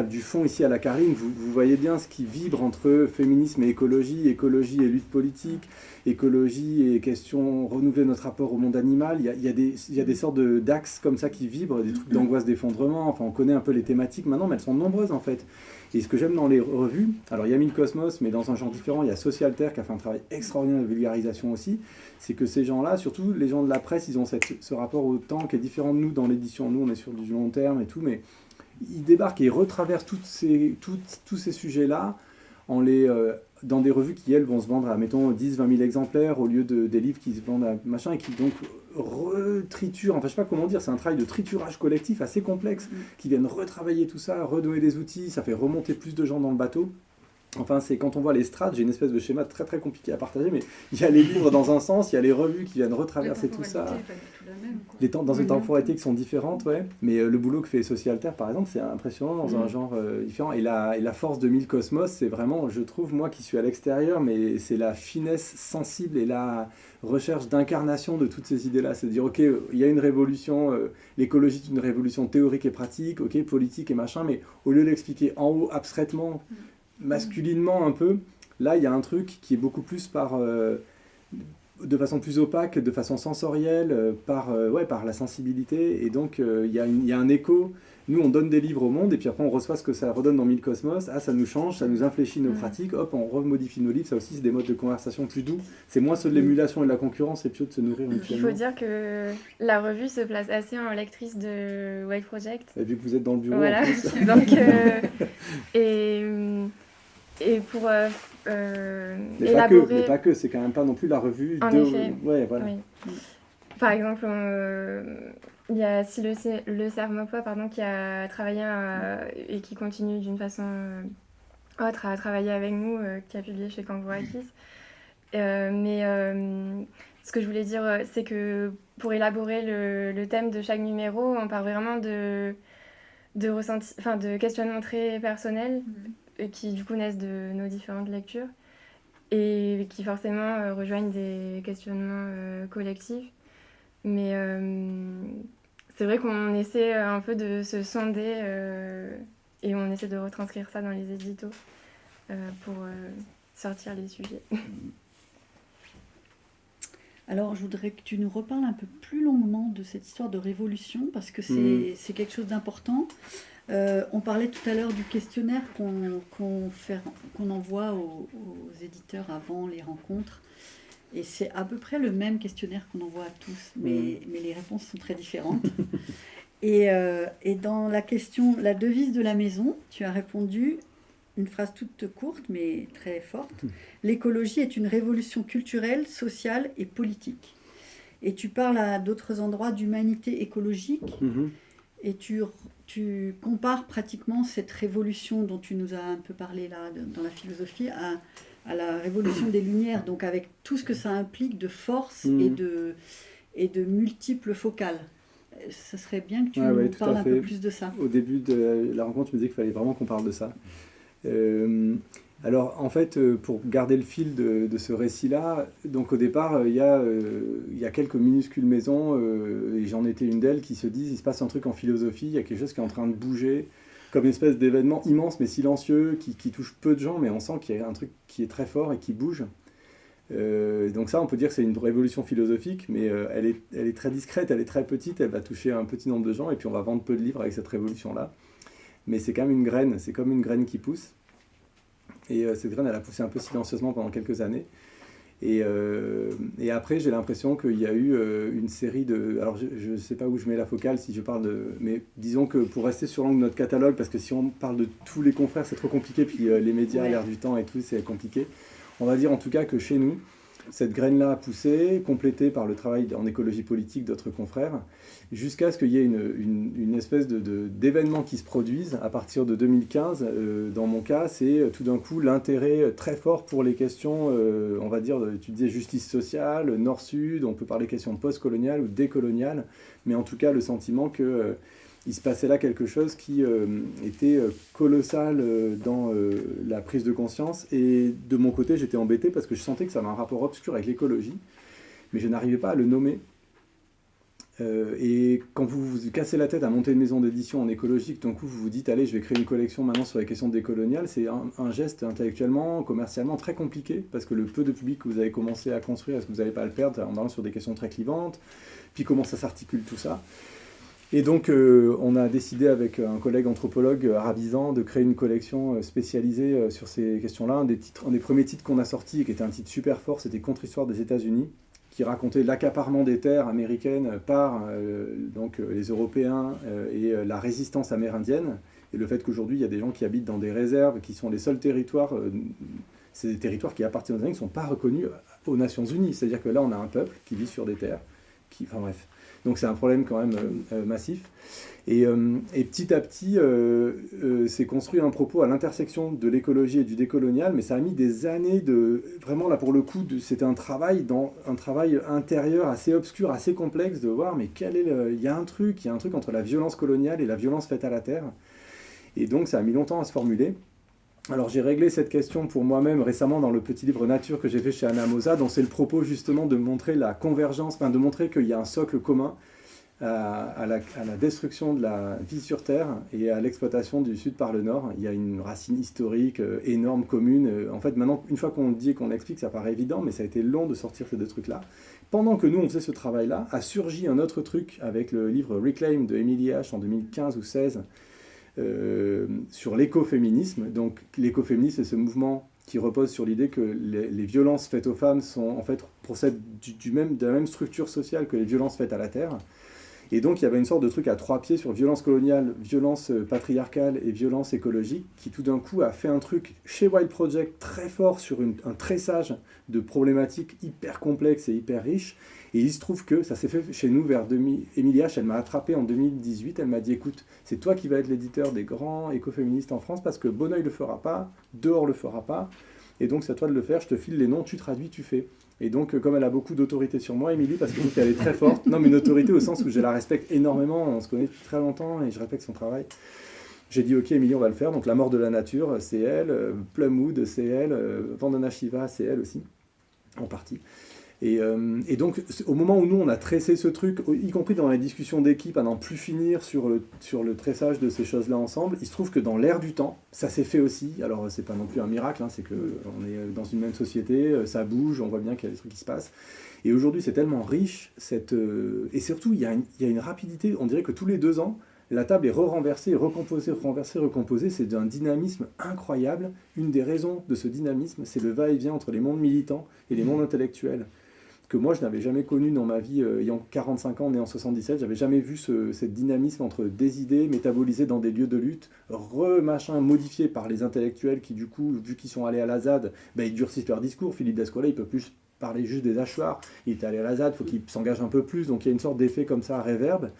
du fond ici à la Carline, vous voyez bien ce qui vibre entre féminisme et écologie et lutte politique, écologie et question renouveler notre rapport au monde animal. Il y a des sortes d'axes comme ça qui vibrent, des trucs d'angoisse d'effondrement. Enfin, on connaît un peu les thématiques maintenant, mais elles sont nombreuses en fait. Et ce que j'aime dans les revues, alors il y a Minicosmos, mais dans un genre différent, il y a Socialterre qui a fait un travail extraordinaire de vulgarisation aussi, c'est que ces gens-là, surtout les gens de la presse, ils ont ce rapport au temps qui est différent de nous dans l'édition. Nous, on est sur du long terme et tout, mais ils débarquent et ils retraversent tous ces sujets-là dans des revues qui, elles, vont se vendre à, mettons, 10-20 000 exemplaires au lieu des livres qui se vendent à machin et qui donc retriturent, enfin je sais pas comment dire, c'est un travail de triturage collectif assez complexe, qui viennent retravailler tout ça, redonner des outils, ça fait remonter plus de gens dans le bateau. Enfin, c'est quand on voit les strates, j'ai une espèce de schéma très très compliqué à partager, mais il y a les livres dans un sens, il y a les revues qui viennent retraverser tout ça. La temporalité n'est pas du tout la même, quoi. Les temps, dans une temporalité qui sont différentes, ouais. Mais le boulot que fait Socialter, par exemple, c'est impressionnant dans un genre différent. Et la force de Mille Cosmos, c'est vraiment, je trouve, moi qui suis à l'extérieur, mais c'est la finesse sensible et la recherche d'incarnation de toutes ces idées-là. C'est de dire, ok, il y a une révolution, l'écologie est une révolution théorique et pratique, ok, politique et machin, mais au lieu de l'expliquer en haut, abstraitement, masculinement un peu, là, il y a un truc qui est beaucoup plus de façon plus opaque, de façon sensorielle, par la sensibilité. Et donc, il y a un écho. Nous, on donne des livres au monde, et puis après, on reçoit ce que ça redonne dans Mille Cosmos. Ah, ça nous change, ça nous infléchit nos pratiques. Hop, on remodifie nos livres. Ça aussi, c'est des modes de conversation plus doux. C'est moins ceux de l'émulation et de la concurrence, et plutôt de se nourrir mutuellement. Il faut dire que la revue se place assez en lectrice de White Project. Et vu que vous êtes dans le bureau, voilà. en plus. Donc, et pour élaborer... Mais pas que, c'est quand même pas non plus la revue En effet. Ouais, voilà. Oui. Par exemple, il y a le Sermopois qui a travaillé et qui continue d'une façon autre à travailler avec nous, qui a publié chez Kangourakis. Mais ce que je voulais dire, c'est que pour élaborer le thème de chaque numéro, on part vraiment de questionnements très personnels qui du coup naissent de nos différentes lectures et qui forcément rejoignent des questionnements collectifs. Mais c'est vrai qu'on essaie un peu de se sonder et on essaie de retranscrire ça dans les éditos pour sortir les sujets. Alors, je voudrais que tu nous reparles un peu plus longuement de cette histoire de révolution, parce que c'est quelque chose d'important. On parlait tout à l'heure du questionnaire qu'on envoie aux éditeurs avant les rencontres. Et c'est à peu près le même questionnaire qu'on envoie à tous, mais les réponses sont très différentes. Et dans la question, la devise de la maison, tu as répondu une phrase toute courte, mais très forte. L'écologie est une révolution culturelle, sociale et politique. Et tu parles à d'autres endroits d'humanité écologique, et tu compares pratiquement cette révolution dont tu nous as un peu parlé là, dans la philosophie, à la révolution des Lumières, donc avec tout ce que ça implique de force et de multiples focales. Ça serait bien que tu nous parles un peu plus de ça. Au début de la rencontre, tu me disais qu'il fallait vraiment qu'on parle de ça. Alors, en fait, pour garder le fil de ce récit-là, donc au départ, il y a quelques minuscules maisons, et j'en étais une d'elles, qui se disent, il se passe un truc en philosophie, il y a quelque chose qui est en train de bouger, comme une espèce d'événement immense mais silencieux, qui touche peu de gens, mais on sent qu'il y a un truc qui est très fort et qui bouge. Donc ça, on peut dire que c'est une révolution philosophique, mais elle est très discrète, elle est très petite, elle va toucher un petit nombre de gens, et puis on va vendre peu de livres avec cette révolution-là. Mais c'est quand même une graine, c'est comme une graine qui pousse. Et cette graine, elle a poussé un peu silencieusement pendant quelques années. Et après, j'ai l'impression qu'il y a eu une série de... Alors, je ne sais pas où je mets la focale, si je parle de... Mais disons que pour rester sur l'angle de notre catalogue, parce que si on parle de tous les confrères, c'est trop compliqué, puis les médias, l'air du temps et tout, c'est compliqué. On va dire en tout cas que chez nous, cette graine-là a poussé, complétée par le travail en écologie politique d'autres confrères, jusqu'à ce qu'il y ait une espèce d'événement qui se produise à partir de 2015. Dans mon cas, c'est tout d'un coup l'intérêt très fort pour les questions, on va dire, tu disais justice sociale, nord-sud, on peut parler questions post-coloniales ou décoloniales, mais en tout cas le sentiment que... il se passait là quelque chose qui était colossal dans la prise de conscience. Et de mon côté, j'étais embêté parce que je sentais que ça avait un rapport obscur avec l'écologie, mais je n'arrivais pas à le nommer. Et quand vous vous cassez la tête à monter une maison d'édition en écologie, donc vous vous dites, allez, je vais créer une collection maintenant sur les questions décoloniales, c'est un geste intellectuellement, commercialement très compliqué, parce que le peu de public que vous avez commencé à construire, est-ce que vous n'allez pas à le perdre en allant sur des questions très clivantes, puis comment ça s'articule tout ça. Et donc, on a décidé avec un collègue anthropologue arabisant de créer une collection spécialisée sur ces questions-là. Un des premiers titres qu'on a sortis, qui était un titre super fort, c'était Contre-histoire des États-Unis, qui racontait l'accaparement des terres américaines par les Européens et la résistance amérindienne. Et le fait qu'aujourd'hui, il y a des gens qui habitent dans des réserves, qui sont les seuls territoires, c'est des territoires qui appartiennent aux Américains, qui ne sont pas reconnus aux Nations Unies. C'est-à-dire que là, on a un peuple qui vit sur des terres, enfin bref... Donc c'est un problème quand même massif. Et petit à petit, s'est construit un propos à l'intersection de l'écologie et du décolonial, mais ça a mis des années de... Vraiment, là, pour le coup, c'était un travail intérieur assez obscur, assez complexe, de voir, mais il y a un truc entre la violence coloniale et la violence faite à la terre. Et donc, ça a mis longtemps à se formuler. Alors, j'ai réglé cette question pour moi-même récemment dans le petit livre Nature que j'ai fait chez Anna Mosa, dont c'est le propos justement de montrer la convergence, de montrer qu'il y a un socle commun à la destruction de la vie sur Terre et à l'exploitation du Sud par le Nord. Il y a une racine historique énorme, commune. En fait, maintenant, une fois qu'on le dit et qu'on l'explique, ça paraît évident, mais ça a été long de sortir ces deux trucs-là. Pendant que nous, on faisait ce travail-là, a surgi un autre truc avec le livre Reclaim de Emily H. en 2015 ou 2016 sur l'écoféminisme. Donc, l'écoféminisme, c'est ce mouvement qui repose sur l'idée que les violences faites aux femmes procèdent de la même structure sociale que les violences faites à la Terre. Et donc, il y avait une sorte de truc à 3 pieds sur violence coloniale, violence patriarcale et violence écologique, qui tout d'un coup a fait un truc chez Wild Project très fort sur un tressage de problématiques hyper complexes et hyper riches. Et il se trouve que ça s'est fait chez nous vers Émilie H. Elle m'a attrapé en 2018. Elle m'a dit, écoute, c'est toi qui vas être l'éditeur des grands écoféministes en France parce que Bonneuil le fera pas, Dehors le fera pas. Et donc, c'est à toi de le faire. Je te file les noms, tu traduis, tu fais. Et donc, comme elle a beaucoup d'autorité sur moi, Émilie, parce que je trouve qu'elle est très forte, non mais une autorité au sens où je la respecte énormément, on se connaît depuis très longtemps et je respecte son travail, j'ai dit ok Émilie, on va le faire. Donc La mort de la nature, c'est elle, Plumwood, c'est elle, Vandana Shiva, c'est elle aussi, en partie. Et donc, au moment où nous, on a tressé ce truc, y compris dans les discussions d'équipe, à n'en plus finir sur le tressage de ces choses-là ensemble, il se trouve que dans l'air du temps, ça s'est fait aussi. Alors, c'est pas non plus un miracle, c'est qu'on est dans une même société, ça bouge, on voit bien qu'il y a des trucs qui se passent. Et aujourd'hui, c'est tellement riche, et surtout, il y a une rapidité, on dirait que tous les 2 ans, la table est renversée, recomposée, renversée, recomposée. C'est d'un dynamisme incroyable. Une des raisons de ce dynamisme, c'est le va-et-vient entre les mondes militants et les mondes intellectuels, que moi je n'avais jamais connu dans ma vie, ayant 45 ans, né en 77, j'avais jamais vu ce dynamisme entre des idées métabolisées dans des lieux de lutte, modifiés par les intellectuels qui du coup, vu qu'ils sont allés à la ZAD, ils durcissent leur discours. Philippe Descola, il peut plus parler juste des hachoirs, il est allé à la ZAD, il faut qu'il s'engage un peu plus, donc il y a une sorte d'effet comme ça, réverbe,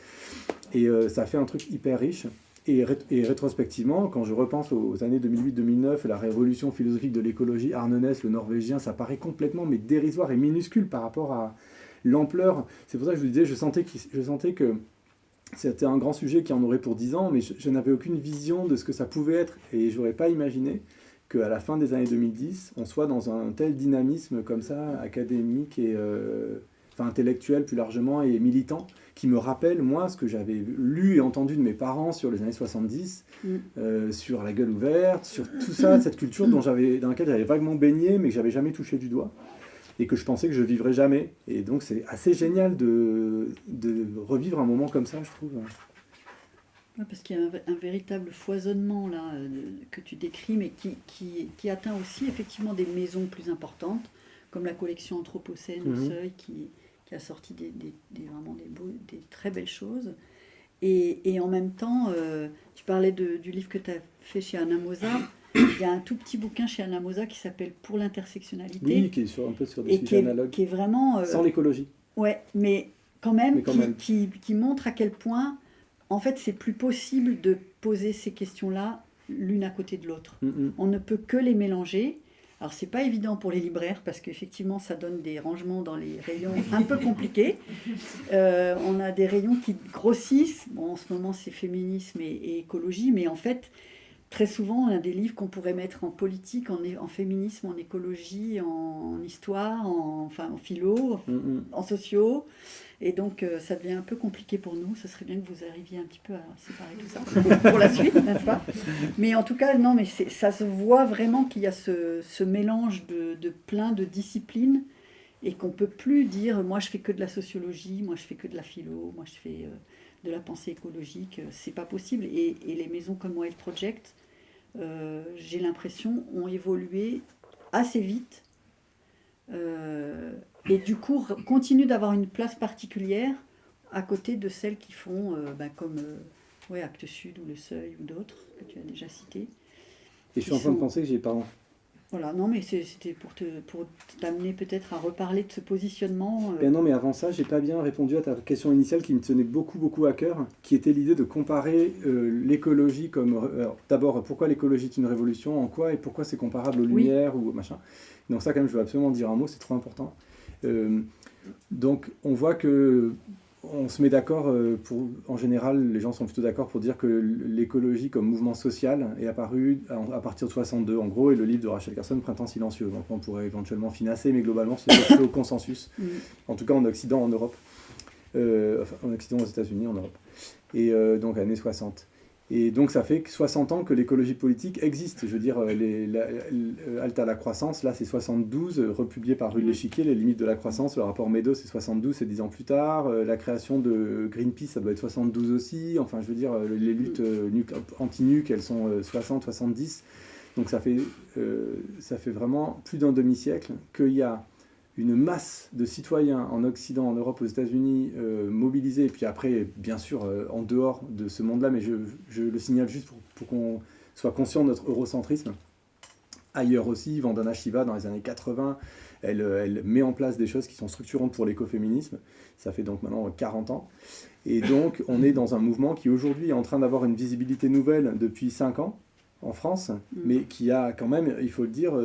et ça fait un truc hyper riche. Et rétrospectivement, quand je repense aux années 2008-2009, la révolution philosophique de l'écologie, Arnonès, le norvégien, ça paraît complètement mais dérisoire et minuscule par rapport à l'ampleur. C'est pour ça que je vous disais, je sentais que c'était un grand sujet qui en aurait pour 10 ans, mais je n'avais aucune vision de ce que ça pouvait être. Et je n'aurais pas imaginé qu'à la fin des années 2010, on soit dans un tel dynamisme comme ça, académique et intellectuel plus largement et militant, qui me rappelle, moi, ce que j'avais lu et entendu de mes parents sur les années 70, sur La Gueule ouverte, sur tout ça, cette culture dans laquelle j'avais vaguement baigné, mais que j'avais jamais touché du doigt, et que je pensais que je vivrais jamais. Et donc, c'est assez génial de revivre un moment comme ça, je trouve. Ouais, parce qu'il y a un véritable foisonnement là, que tu décris, mais qui atteint aussi effectivement des maisons plus importantes, comme la collection Anthropocène au Seuil, qui a sorti vraiment des très belles choses. Et en même temps, tu parlais du livre que tu as fait chez Anna Mosa. Il y a un tout petit bouquin chez Anna Mosa qui s'appelle Pour l'intersectionnalité. Oui, qui est un peu sur des sujets analogues. Qui est vraiment... sans l'écologie. Ouais, mais quand même, qui montre à quel point, en fait, c'est plus possible de poser ces questions-là l'une à côté de l'autre. On ne peut que les mélanger. Alors, c'est pas évident pour les libraires parce qu'effectivement, ça donne des rangements dans les rayons un peu compliqués. On a des rayons qui grossissent. Bon, en ce moment, c'est féminisme et écologie, mais en fait, très souvent, on a des livres qu'on pourrait mettre en politique, en féminisme, en écologie, en histoire, en philo, en sociaux. Et donc, ça devient un peu compliqué pour nous. Ce serait bien que vous arriviez un petit peu à séparer tout ça pour la suite, n'est-ce pas ? Mais en tout cas, non, mais ça se voit vraiment qu'il y a ce mélange de plein de disciplines et qu'on ne peut plus dire « moi, je fais que de la sociologie, moi, je fais que de la philo, moi, je fais de la pensée écologique ». C'est pas possible. Et les maisons comme Wild Project, j'ai l'impression, ont évolué assez vite. Et du coup, continue d'avoir une place particulière à côté de celles qui font comme Actes Sud ou Le Seuil ou d'autres que tu as déjà cités. Et je suis en train de penser que Voilà, non, mais c'était pour t'amener peut-être à reparler de ce positionnement. Ben non, mais avant ça, j'ai pas bien répondu à ta question initiale qui me tenait beaucoup à cœur, qui était l'idée de comparer l'écologie comme... alors, d'abord, pourquoi l'écologie est une révolution, en quoi et pourquoi c'est comparable aux Lumières ou machin. Donc ça, quand même, je veux absolument dire un mot, c'est trop important. Donc, on voit que on se met d'accord, en général, les gens sont plutôt d'accord pour dire que l'écologie comme mouvement social est apparu à partir de 62, en gros, et le livre de Rachel Carson, Printemps silencieux. Donc on pourrait éventuellement finasser, mais globalement, c'est plutôt consensus, en tout cas en Occident, en Europe, enfin, en Occident, aux États-Unis, en Europe, et donc années 60. Et donc ça fait 60 ans que l'écologie politique existe. Je veux dire, Halte à la croissance, là c'est 72, republié par Rue de l'Échiquier, les limites de la croissance, le rapport Meadows c'est 72, c'est 10 ans plus tard. La création de Greenpeace, ça doit être 72 aussi. Enfin, je veux dire, les luttes anti-nuc, elles sont 60, 70. Donc ça fait vraiment plus d'un demi-siècle qu'il y a une masse de citoyens en Occident, en Europe, aux États-Unis, mobilisés, et puis après, bien sûr, en dehors de ce monde-là, mais je le signale juste pour qu'on soit conscient de notre eurocentrisme. Ailleurs aussi, Vandana Shiva, dans les années 80, elle met en place des choses qui sont structurantes pour l'écoféminisme. Ça fait donc maintenant 40 ans. Et donc, on est dans un mouvement qui, aujourd'hui, est en train d'avoir une visibilité nouvelle depuis 5 ans, en France, mais qui a quand même, il faut le dire,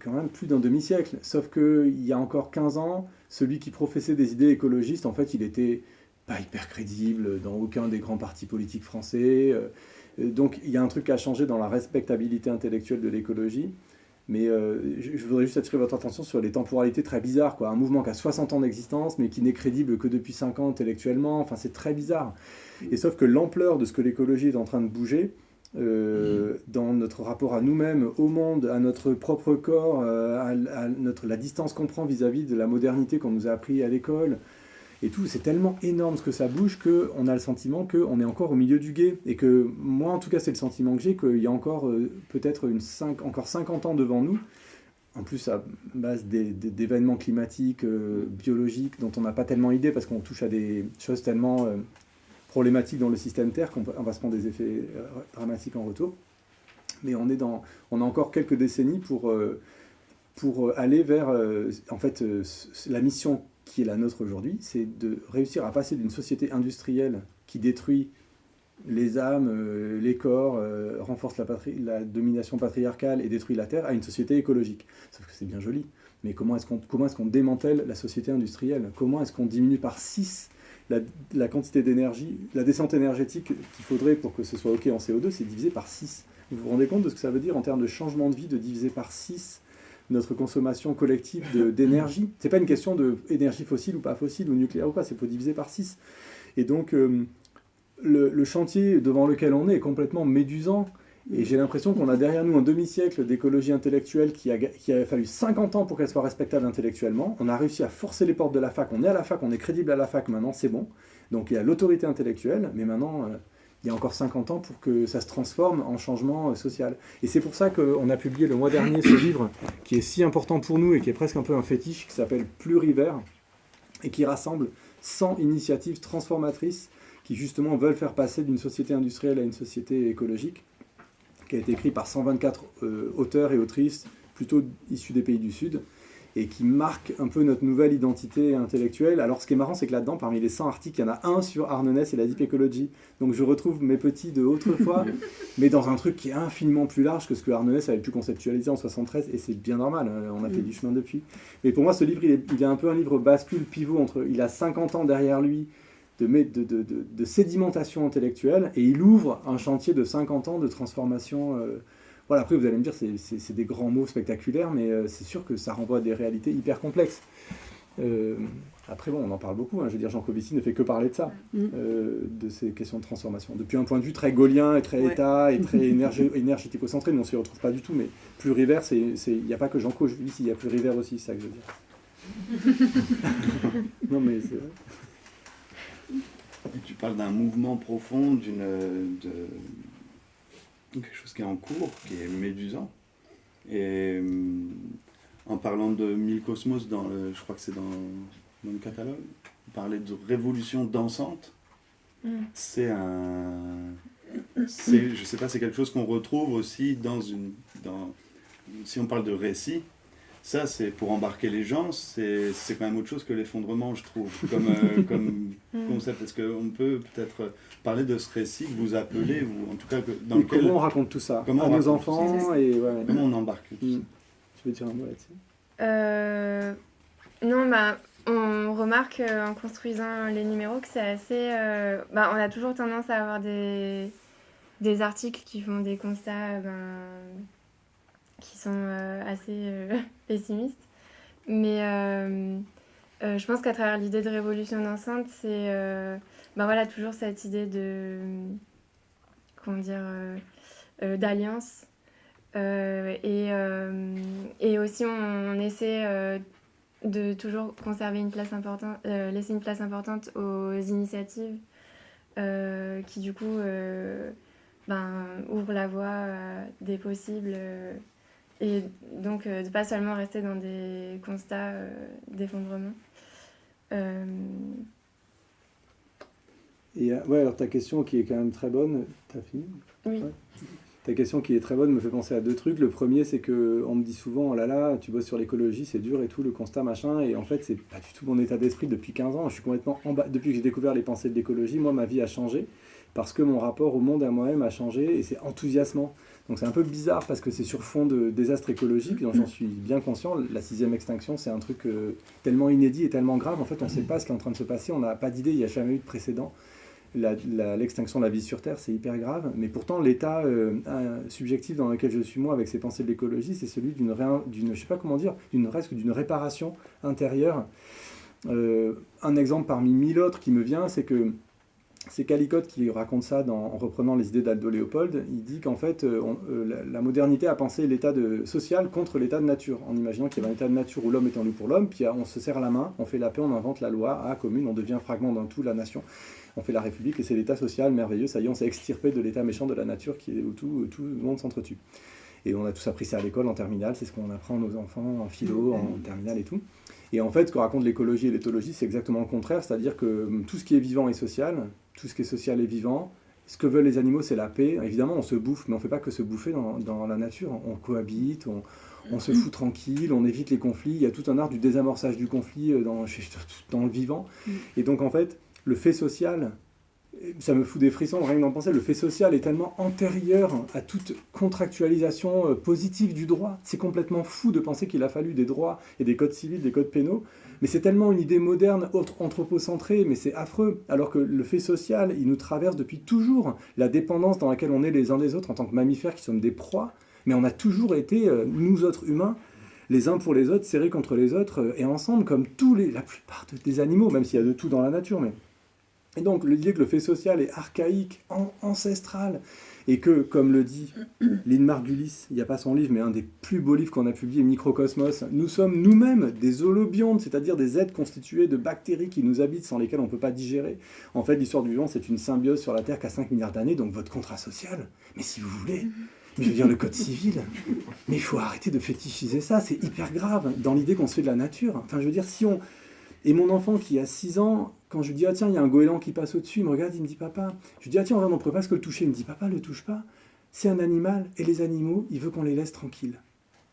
quand même plus d'un demi-siècle. Sauf qu'il y a encore 15 ans, celui qui professait des idées écologistes, en fait, il était pas hyper crédible dans aucun des grands partis politiques français. Donc il y a un truc à changer dans la respectabilité intellectuelle de l'écologie. Mais je voudrais juste attirer votre attention sur les temporalités très bizarres, quoi. Un mouvement qui a 60 ans d'existence, mais qui n'est crédible que depuis 5 ans intellectuellement. Enfin, c'est très bizarre. Et sauf que l'ampleur de ce que l'écologie est en train de bouger, dans notre rapport à nous-mêmes, au monde, à notre propre corps, la distance qu'on prend vis-à-vis de la modernité qu'on nous a appris à l'école, et tout, c'est tellement énorme ce que ça bouge qu'on a le sentiment qu'on est encore au milieu du gué. Et que moi, en tout cas, c'est le sentiment que j'ai, qu'il y a encore peut-être encore 50 ans devant nous, en plus à base d'événements climatiques, biologiques, dont on n'a pas tellement idée, parce qu'on touche à des choses tellement problématiques dans le système Terre qu'on va se prendre des effets dramatiques en retour. Mais on a encore quelques décennies pour aller vers en fait la mission qui est la nôtre aujourd'hui, c'est de réussir à passer d'une société industrielle qui détruit les âmes, les corps, renforce la domination patriarcale et détruit la terre, à une société écologique. Sauf que c'est bien joli. Mais comment est-ce qu'on démantèle la société industrielle? Comment est-ce qu'on diminue par 6 la quantité d'énergie, la descente énergétique qu'il faudrait pour que ce soit OK en CO2, c'est divisé par 6. Vous vous rendez compte de ce que ça veut dire en termes de changement de vie, de diviser par 6 notre consommation collective d'énergie? C'est pas une question d'énergie fossile ou pas fossile, ou nucléaire ou pas, c'est pour diviser par 6. Et donc, le chantier devant lequel on est complètement médusant, et j'ai l'impression qu'on a derrière nous un demi-siècle d'écologie intellectuelle qui a fallu 50 ans pour qu'elle soit respectable intellectuellement. On a réussi à forcer les portes de la fac, on est à la fac, on est crédible à la fac, maintenant c'est bon. Donc il y a l'autorité intellectuelle, mais maintenant il y a encore 50 ans pour que ça se transforme en changement social. Et c'est pour ça qu'on a publié le mois dernier ce livre qui est si important pour nous et qui est presque un peu un fétiche, qui s'appelle Plurivers, et qui rassemble 100 initiatives transformatrices qui justement veulent faire passer d'une société industrielle à une société écologique, qui a été écrit par 124 auteurs et autrices, plutôt issus des pays du Sud, et qui marque un peu notre nouvelle identité intellectuelle. Alors ce qui est marrant, c'est que là-dedans, parmi les 100 articles, il y en a un sur Arne Naess et la deep ecology. Donc je retrouve mes petits de autrefois, mais dans un truc qui est infiniment plus large que ce que Arne Naess avait pu conceptualiser en 73, et c'est bien normal, on a fait du chemin depuis. Mais pour moi, ce livre, il est un peu un livre bascule, pivot, il a 50 ans derrière lui, de sédimentation intellectuelle, et il ouvre un chantier de 50 ans de transformation. Voilà, après vous allez me dire c'est des grands mots spectaculaires, mais c'est sûr que ça renvoie à des réalités hyper complexes. Après bon, on en parle beaucoup, je veux dire, Jean Covici ne fait que parler de ça, de ces questions de transformation, depuis un point de vue très gaulien et très état et très énergético-centré. Nous on s'y retrouve pas du tout, mais Plurivers, il n'y a pas que Jean Covici, il y a Plurivers aussi, c'est ça que je veux dire. Non mais c'est vrai. Et tu parles d'un mouvement profond, quelque chose qui est en cours, qui est médusant. Et en parlant de Mille Cosmos, je crois que c'est dans le catalogue, on parlait de révolution dansante. Je sais pas, c'est quelque chose qu'on retrouve aussi dans si on parle de récit, ça, c'est pour embarquer les gens, c'est quand même autre chose que l'effondrement, je trouve, comme concept. Est-ce qu'on peut peut-être parler de ce récit que vous appelez, ou en tout cas dans Et lequel... comment on raconte tout ça Comment à on nos raconte enfants et ouais. Comment on embarque tout ça? Tu veux dire un mot là-dessus? Non, bah, on remarque en construisant les numéros que c'est assez... on a toujours tendance à avoir des articles qui font des constats qui sont assez pessimistes. Mais je pense qu'à travers l'idée de révolution dansante, c'est toujours cette idée de... comment dire... d'alliance. Et aussi, on essaie de toujours conserver une place importante, laisser une place importante aux initiatives qui, du coup, ouvrent la voie à des possibles. Et donc, de pas seulement rester dans des constats d'effondrement. Et alors ta question qui est quand même très bonne, t'as fini? Oui. Ouais. Ta question qui est très bonne me fait penser à deux trucs. Le premier, c'est qu'on me dit souvent, oh là là, tu bosses sur l'écologie, c'est dur et tout, le constat, machin. Et en fait, c'est pas du tout mon état d'esprit depuis 15 ans. Je suis complètement depuis que j'ai découvert les pensées de l'écologie, moi, ma vie a changé parce que mon rapport au monde à moi-même a changé et c'est enthousiasmant. Donc c'est un peu bizarre parce que c'est sur fond de désastre écologique, dont j'en suis bien conscient. La 6e extinction, c'est un truc tellement inédit et tellement grave. En fait, on ne sait pas ce qui est en train de se passer. On n'a pas d'idée, il n'y a jamais eu de précédent. L'extinction de la vie sur Terre, c'est hyper grave, mais pourtant l'état subjectif dans lequel je suis moi avec ces pensées de l'écologie, c'est celui d'une je sais pas comment dire, d'une réparation intérieure. Un exemple parmi 1000 autres qui me vient, c'est que c'est Calicotte qui raconte ça en reprenant les idées d'Aldo Léopold. Il dit qu'en fait, la modernité a pensé l'état social contre l'état de nature, en imaginant qu'il y avait un état de nature où l'homme est en loup pour l'homme, puis on se serre la main, on fait la paix, on invente la loi commune, on devient fragment d'un tout, la nation. On fait la République et c'est l'état social merveilleux, ça y est, on s'est extirpé de l'état méchant de la nature où tout le monde s'entretue. Et on a tous appris ça à l'école, en terminale, c'est ce qu'on apprend à nos enfants en philo, en terminale et tout. Et en fait, ce que raconte l'écologie et l'éthologie, c'est exactement le contraire, c'est-à-dire que tout ce qui est vivant est social, tout ce qui est social est vivant. Ce que veulent les animaux, c'est la paix. Évidemment, on se bouffe, mais on ne fait pas que se bouffer dans la nature. On cohabite, on se fout tranquille, on évite les conflits. Il y a tout un art du désamorçage du conflit dans le vivant. Et donc, en fait, le fait social, ça me fout des frissons rien que d'en penser, le fait social est tellement antérieur à toute contractualisation positive du droit. C'est complètement fou de penser qu'il a fallu des droits et des codes civils, des codes pénaux, mais c'est tellement une idée moderne, anthropocentrée, mais c'est affreux, alors que le fait social, il nous traverse depuis toujours. La dépendance dans laquelle on est les uns des autres en tant que mammifères qui sommes des proies, mais on a toujours été, nous autres humains, les uns pour les autres, serrés contre les autres, et ensemble, comme la plupart des animaux, même s'il y a de tout dans la nature, mais... Et donc, l'idée que le fait social est archaïque, ancestral, et que, comme le dit Lynn Margulis, il n'y a pas son livre, mais un des plus beaux livres qu'on a publié, Microcosmos, nous sommes nous-mêmes des holobiontes, c'est-à-dire des êtres constitués de bactéries qui nous habitent, sans lesquelles on ne peut pas digérer. En fait, l'histoire du vivant, c'est une symbiose sur la Terre qui a 5 milliards d'années, donc votre contrat social, mais si vous voulez... Mais je veux dire, le code civil, mais il faut arrêter de fétichiser ça, c'est hyper grave, dans l'idée qu'on se fait de la nature. Enfin, je veux dire, si on... Et mon enfant qui a 6 ans, quand je lui dis « Ah tiens, il y a un goéland qui passe au-dessus », il me regarde, il me dit « Papa ». Je lui dis « Ah tiens, on ne pourrait presque le toucher ». Il me dit « Papa, le touche pas. C'est un animal, et les animaux, il veut qu'on les laisse tranquilles. »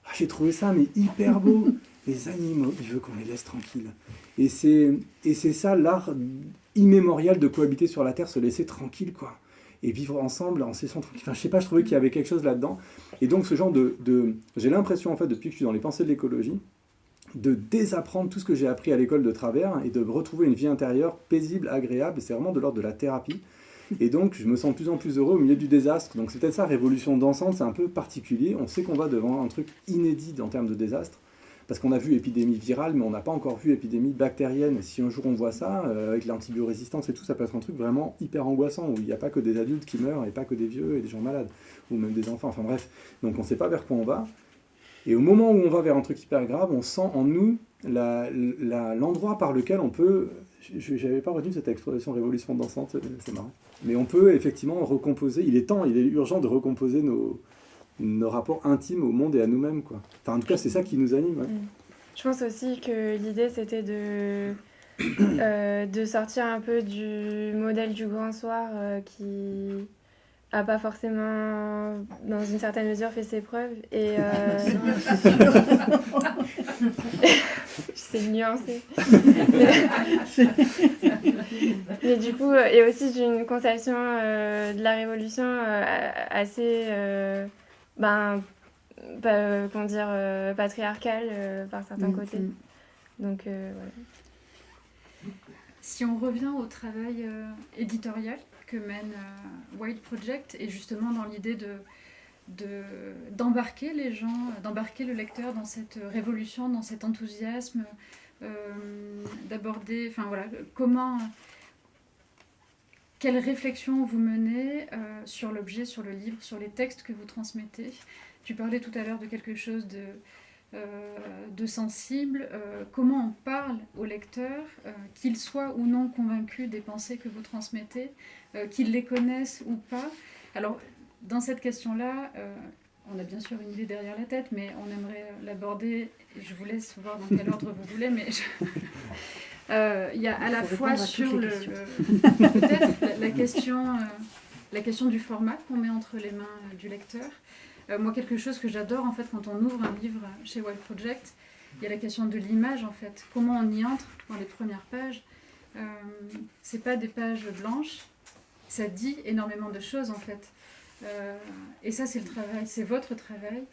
Ah, j'ai trouvé ça, mais hyper beau. Les animaux, il veut qu'on les laisse tranquilles. Et c'est ça, l'art immémorial de cohabiter sur la Terre, se laisser tranquille, quoi. Et vivre ensemble en se laissant tranquille. Enfin, je sais pas, je trouvais qu'il y avait quelque chose là-dedans. Et donc, ce genre j'ai l'impression, en fait, depuis que je suis dans les pensées de l'écologie, de désapprendre tout ce que j'ai appris à l'école de travers et de retrouver une vie intérieure paisible, agréable. C'est vraiment de l'ordre de la thérapie. Et donc, je me sens de plus en plus heureux au milieu du désastre. Donc, c'est peut-être ça, révolution dansante, c'est un peu particulier. On sait qu'on va devant un truc inédit en termes de désastre, parce qu'on a vu épidémie virale, mais on n'a pas encore vu épidémie bactérienne. Et si un jour on voit ça, avec l'antibiorésistance et tout, ça peut être un truc vraiment hyper angoissant, où il n'y a pas que des adultes qui meurent, et pas que des vieux et des gens malades, ou même des enfants, enfin bref. Donc, on ne sait pas vers quoi on va. Et au moment où on va vers un truc hyper grave, on sent en nous l'endroit par lequel on peut... Je n'avais pas retenu cette expression révolution dansante, c'est marrant. Mais on peut effectivement recomposer, il est urgent de recomposer nos rapports intimes au monde et à nous-mêmes, quoi. Enfin, en tout cas, c'est ça qui nous anime. Ouais. Je pense aussi que l'idée, c'était de sortir un peu du modèle du grand soir qui a pas forcément, dans une certaine mesure, fait ses preuves. Et j'essaie de nuancer. Mais du coup, et aussi d'une conception de la Révolution assez, comment dire, patriarcale par certains côtés. Donc, voilà. Si on revient au travail éditorial que mène Wild Project, et justement dans l'idée d'embarquer les gens, d'embarquer le lecteur dans cette révolution, dans cet enthousiasme, d'aborder, enfin voilà, quelle réflexion vous menez sur l'objet, sur le livre, sur les textes que vous transmettez. Tu parlais tout à l'heure de quelque chose de sensible. Comment on parle au lecteur, qu'il soit ou non convaincu des pensées que vous transmettez, qu'il les connaisse ou pas. Alors, dans cette question-là, on a bien sûr une idée derrière la tête, mais on aimerait l'aborder. Je vous laisse voir dans quel ordre vous voulez, mais il y a à la fois sur peut-être la question du format qu'on met entre les mains du lecteur. Moi, quelque chose que j'adore, en fait, quand on ouvre un livre chez Wild Project, il y a la question de l'image, en fait. Comment on y entre dans les premières pages. C'est pas des pages blanches, ça dit énormément de choses, en fait. Et ça, c'est le travail, c'est votre travail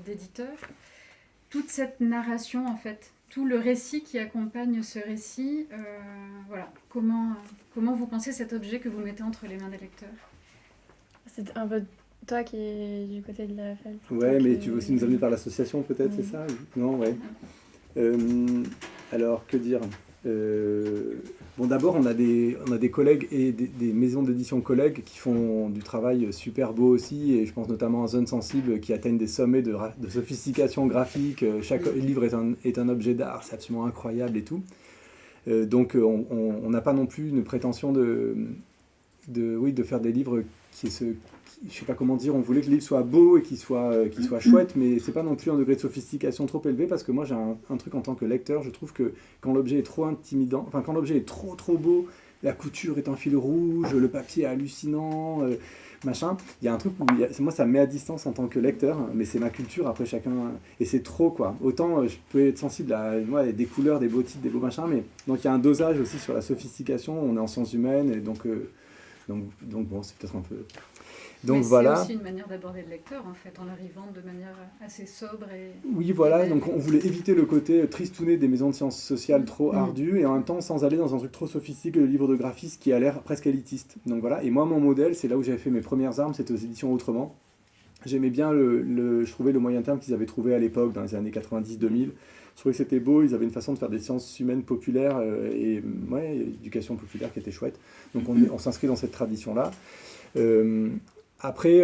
d'éditeur. Toute cette narration, en fait, tout le récit qui accompagne ce récit, voilà. Comment vous pensez cet objet que vous mettez entre les mains des lecteurs? C'est un peu toi qui es du côté de la FL. Ouais, mais tu veux aussi nous amener par l'association, peut-être, c'est ça? Non, ouais. Alors, que dire? Bon, d'abord, on a des collègues et des maisons d'édition collègues qui font du travail super beau aussi, et je pense notamment à Zone Sensible qui atteignent des sommets de sophistication graphique. Chaque livre est un objet d'art, c'est absolument incroyable et tout. Donc, on n'a pas non plus une prétention de faire des livres je sais pas comment dire, on voulait que le livre soit beau et qu'il soit chouette, mais c'est pas non plus un degré de sophistication trop élevé, parce que moi j'ai un truc en tant que lecteur, je trouve que quand l'objet est trop intimidant, enfin quand l'objet est trop beau, la couture est en fil rouge, le papier est hallucinant, machin, il y a un truc où moi ça me met à distance en tant que lecteur, mais c'est ma culture, après chacun, et c'est trop quoi. Autant je peux être sensible à des couleurs, des beaux titres, des beaux machins, mais donc il y a un dosage aussi sur la sophistication, on est en sciences humaines, et donc bon, c'est peut-être un peu... Donc mais voilà. C'est aussi une manière d'aborder le lecteur, en fait, en arrivant de manière assez sobre et... Oui, voilà, donc on voulait éviter le côté tristouné des maisons de sciences sociales trop ardu, et en même temps sans aller dans un truc trop sophistiqué, le livre de graphisme qui a l'air presque élitiste. Donc voilà, et moi mon modèle, c'est là où j'avais fait mes premières armes, c'était aux éditions Autrement. J'aimais bien je trouvais le moyen terme qu'ils avaient trouvé à l'époque, dans les années 90-2000. Je trouvais que c'était beau, ils avaient une façon de faire des sciences humaines populaires et éducation populaire qui était chouette. Donc on s'inscrit dans cette tradition-là. Après,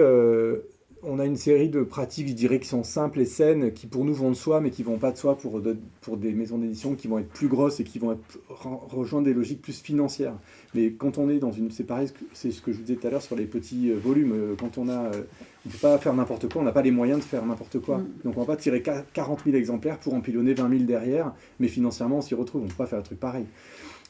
on a une série de pratiques, je dirais, qui sont simples et saines, qui pour nous vont de soi, mais qui ne vont pas de soi pour des maisons d'édition qui vont être plus grosses et qui vont rejoindre des logiques plus financières. Mais quand on est dans une... C'est pareil, c'est ce que je vous disais tout à l'heure sur les petits volumes. Quand on ne peut pas faire n'importe quoi, on n'a pas les moyens de faire n'importe quoi. Donc on ne va pas tirer 40 000 exemplaires pour empilonner 20 000 derrière, mais financièrement on s'y retrouve, on ne peut pas faire un truc pareil.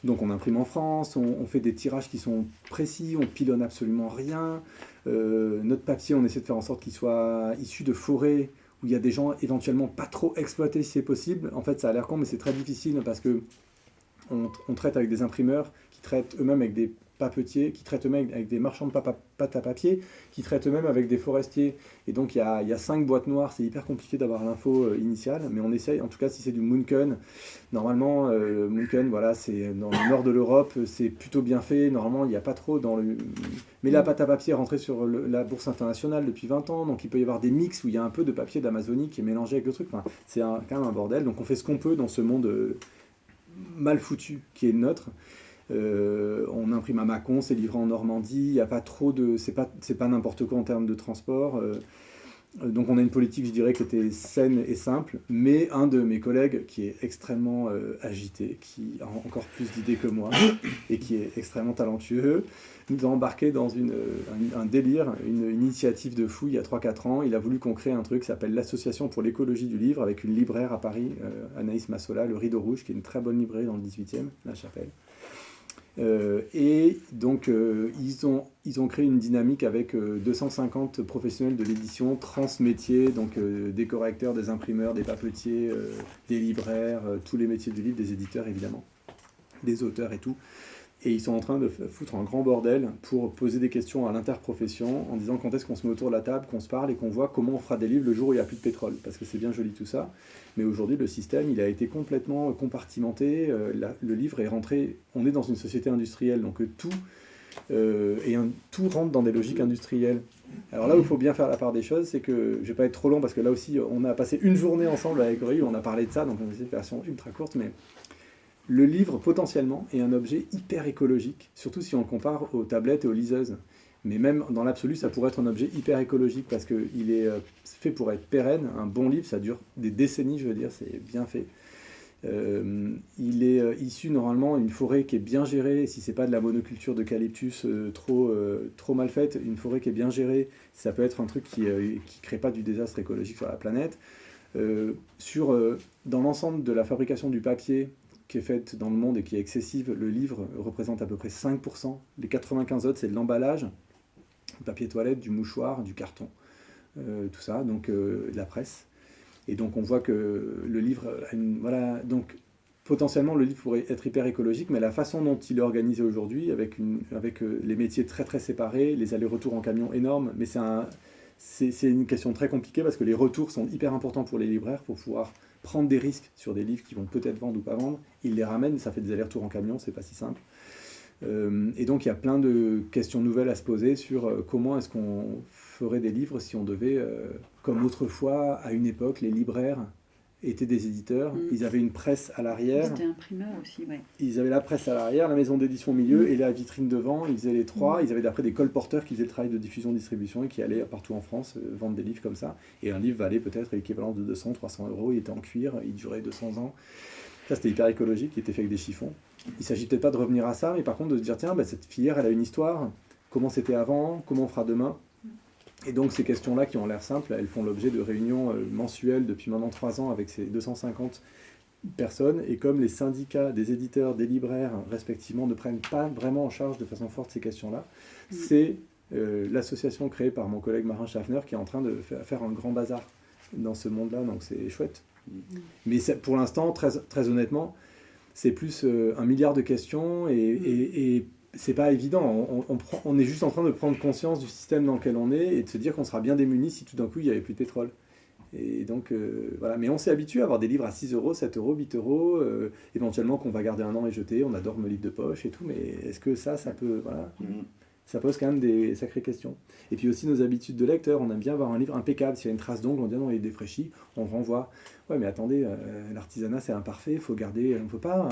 Donc on imprime en France, on fait des tirages qui sont précis, on pilonne absolument rien. Notre papier, on essaie de faire en sorte qu'il soit issu de forêts où il y a des gens éventuellement pas trop exploités si c'est possible. En fait, ça a l'air con, mais c'est très difficile parce que on traite avec des imprimeurs qui traitent eux-mêmes avec des papetiers, qui traitent eux-mêmes avec des marchands de pâte à papier, qui traitent eux-mêmes avec des forestiers. Et donc il y a 5 boîtes noires, c'est hyper compliqué d'avoir l'info initiale, mais on essaye, en tout cas si c'est du Munken, normalement Munken, voilà, c'est dans le nord de l'Europe, c'est plutôt bien fait, normalement il n'y a pas trop dans le... Mais la pâte à papier est rentrée sur la bourse internationale depuis 20 ans, donc il peut y avoir des mix où il y a un peu de papier d'Amazonie qui est mélangé avec le truc, enfin, c'est quand même un bordel, donc on fait ce qu'on peut dans ce monde mal foutu qui est le nôtre. On imprime à Mâcon, c'est livré en Normandie, il n'y a pas trop de... C'est pas n'importe quoi en termes de transport. Donc on a une politique, je dirais, qui était saine et simple, mais un de mes collègues qui est extrêmement agité, qui a encore plus d'idées que moi, et qui est extrêmement talentueux, nous a embarqué dans un délire, une initiative de fou il y a 3-4 ans. Il a voulu qu'on crée un truc qui s'appelle l'Association pour l'écologie du livre, avec une libraire à Paris, Anaïs Massola, le Rideau Rouge, qui est une très bonne librairie dans le 18e, La Chapelle. Et donc, ils ont créé une dynamique avec 250 professionnels de l'édition, transmétiers, donc des correcteurs, des imprimeurs, des papetiers, des libraires, tous les métiers du livre, des éditeurs évidemment, des auteurs et tout. Et ils sont en train de foutre un grand bordel pour poser des questions à l'interprofession en disant quand est-ce qu'on se met autour de la table, qu'on se parle et qu'on voit comment on fera des livres le jour où il n'y a plus de pétrole. Parce que c'est bien joli tout ça, mais aujourd'hui le système il a été complètement compartimenté. Le livre est rentré, on est dans une société industrielle, donc tout rentre dans des logiques industrielles. Alors là où il faut bien faire la part des choses, c'est que, je ne vais pas être trop long parce que là aussi on a passé une journée ensemble avec Aurélie, on a parlé de ça, donc on a fait une version ultra courte, mais le livre, potentiellement, est un objet hyper écologique, surtout si on le compare aux tablettes et aux liseuses. Mais même dans l'absolu, ça pourrait être un objet hyper écologique parce qu'il est fait pour être pérenne. Un bon livre, ça dure des décennies, je veux dire, c'est bien fait. Il est issu normalement d'une forêt qui est bien gérée, si c'est pas de la monoculture d'eucalyptus trop mal faite, une forêt qui est bien gérée, ça peut être un truc qui crée pas du désastre écologique sur la planète. Dans l'ensemble de la fabrication du papier, qui est faite dans le monde et qui est excessive, le livre représente à peu près 5%. Les 95 autres, c'est de l'emballage, du papier toilette, du mouchoir, du carton, tout ça, donc de la presse. Et donc on voit que le livre voilà, donc potentiellement le livre pourrait être hyper écologique, mais la façon dont il est organisé aujourd'hui, avec les métiers très très séparés, les allers-retours en camion énormes, mais c'est une question très compliquée parce que les retours sont hyper importants pour les libraires pour pouvoir prendre des risques sur des livres qui vont peut-être vendre ou pas vendre. Ils les ramènent, ça fait des allers-retours en camion, c'est pas si simple. Et donc il y a plein de questions nouvelles à se poser sur comment est-ce qu'on ferait des livres si on devait, comme autrefois, à une époque, les libraires étaient des éditeurs, ils avaient une presse à l'arrière. Ils étaient imprimeurs aussi, ouais. Ils avaient la presse à l'arrière, la maison d'édition au milieu et la vitrine devant, ils faisaient les trois. Ils avaient d'après des colporteurs qui faisaient le travail de diffusion-distribution et qui allaient partout en France vendre des livres comme ça. Et un livre valait peut-être l'équivalent de 200-300 €, il était en cuir, il durait 200 ans. Ça c'était hyper écologique, il était fait avec des chiffons. Il ne s'agit peut-être pas de revenir à ça, mais par contre de se dire tiens, cette filière elle a une histoire, comment c'était avant, comment on fera demain. Et donc ces questions-là qui ont l'air simples, elles font l'objet de réunions mensuelles depuis maintenant 3 ans avec ces 250 personnes. Et comme les syndicats des éditeurs, des libraires, respectivement, ne prennent pas vraiment en charge de façon forte ces questions-là, c'est l'association créée par mon collègue Marin Schaffner qui est en train de faire un grand bazar dans ce monde-là, donc c'est chouette. Mais pour l'instant, très, très honnêtement, c'est plus 1 milliard de questions et c'est pas évident. On est juste en train de prendre conscience du système dans lequel on est et de se dire qu'on sera bien démunis si tout d'un coup il n'y avait plus de pétrole. Et donc voilà. Mais on s'est habitué à avoir des livres à 6 €, 7 €, 8 €, éventuellement qu'on va garder 1 an et jeter. On adore nos livres de poche et tout, mais est-ce que ça peut. Voilà. Ça pose quand même des sacrées questions. Et puis aussi nos habitudes de lecteur, on aime bien avoir un livre impeccable. S'il y a une trace d'ongle, on dit non, il est défraîchi, on renvoie. Ouais, mais attendez, l'artisanat c'est imparfait, il faut garder, on ne peut pas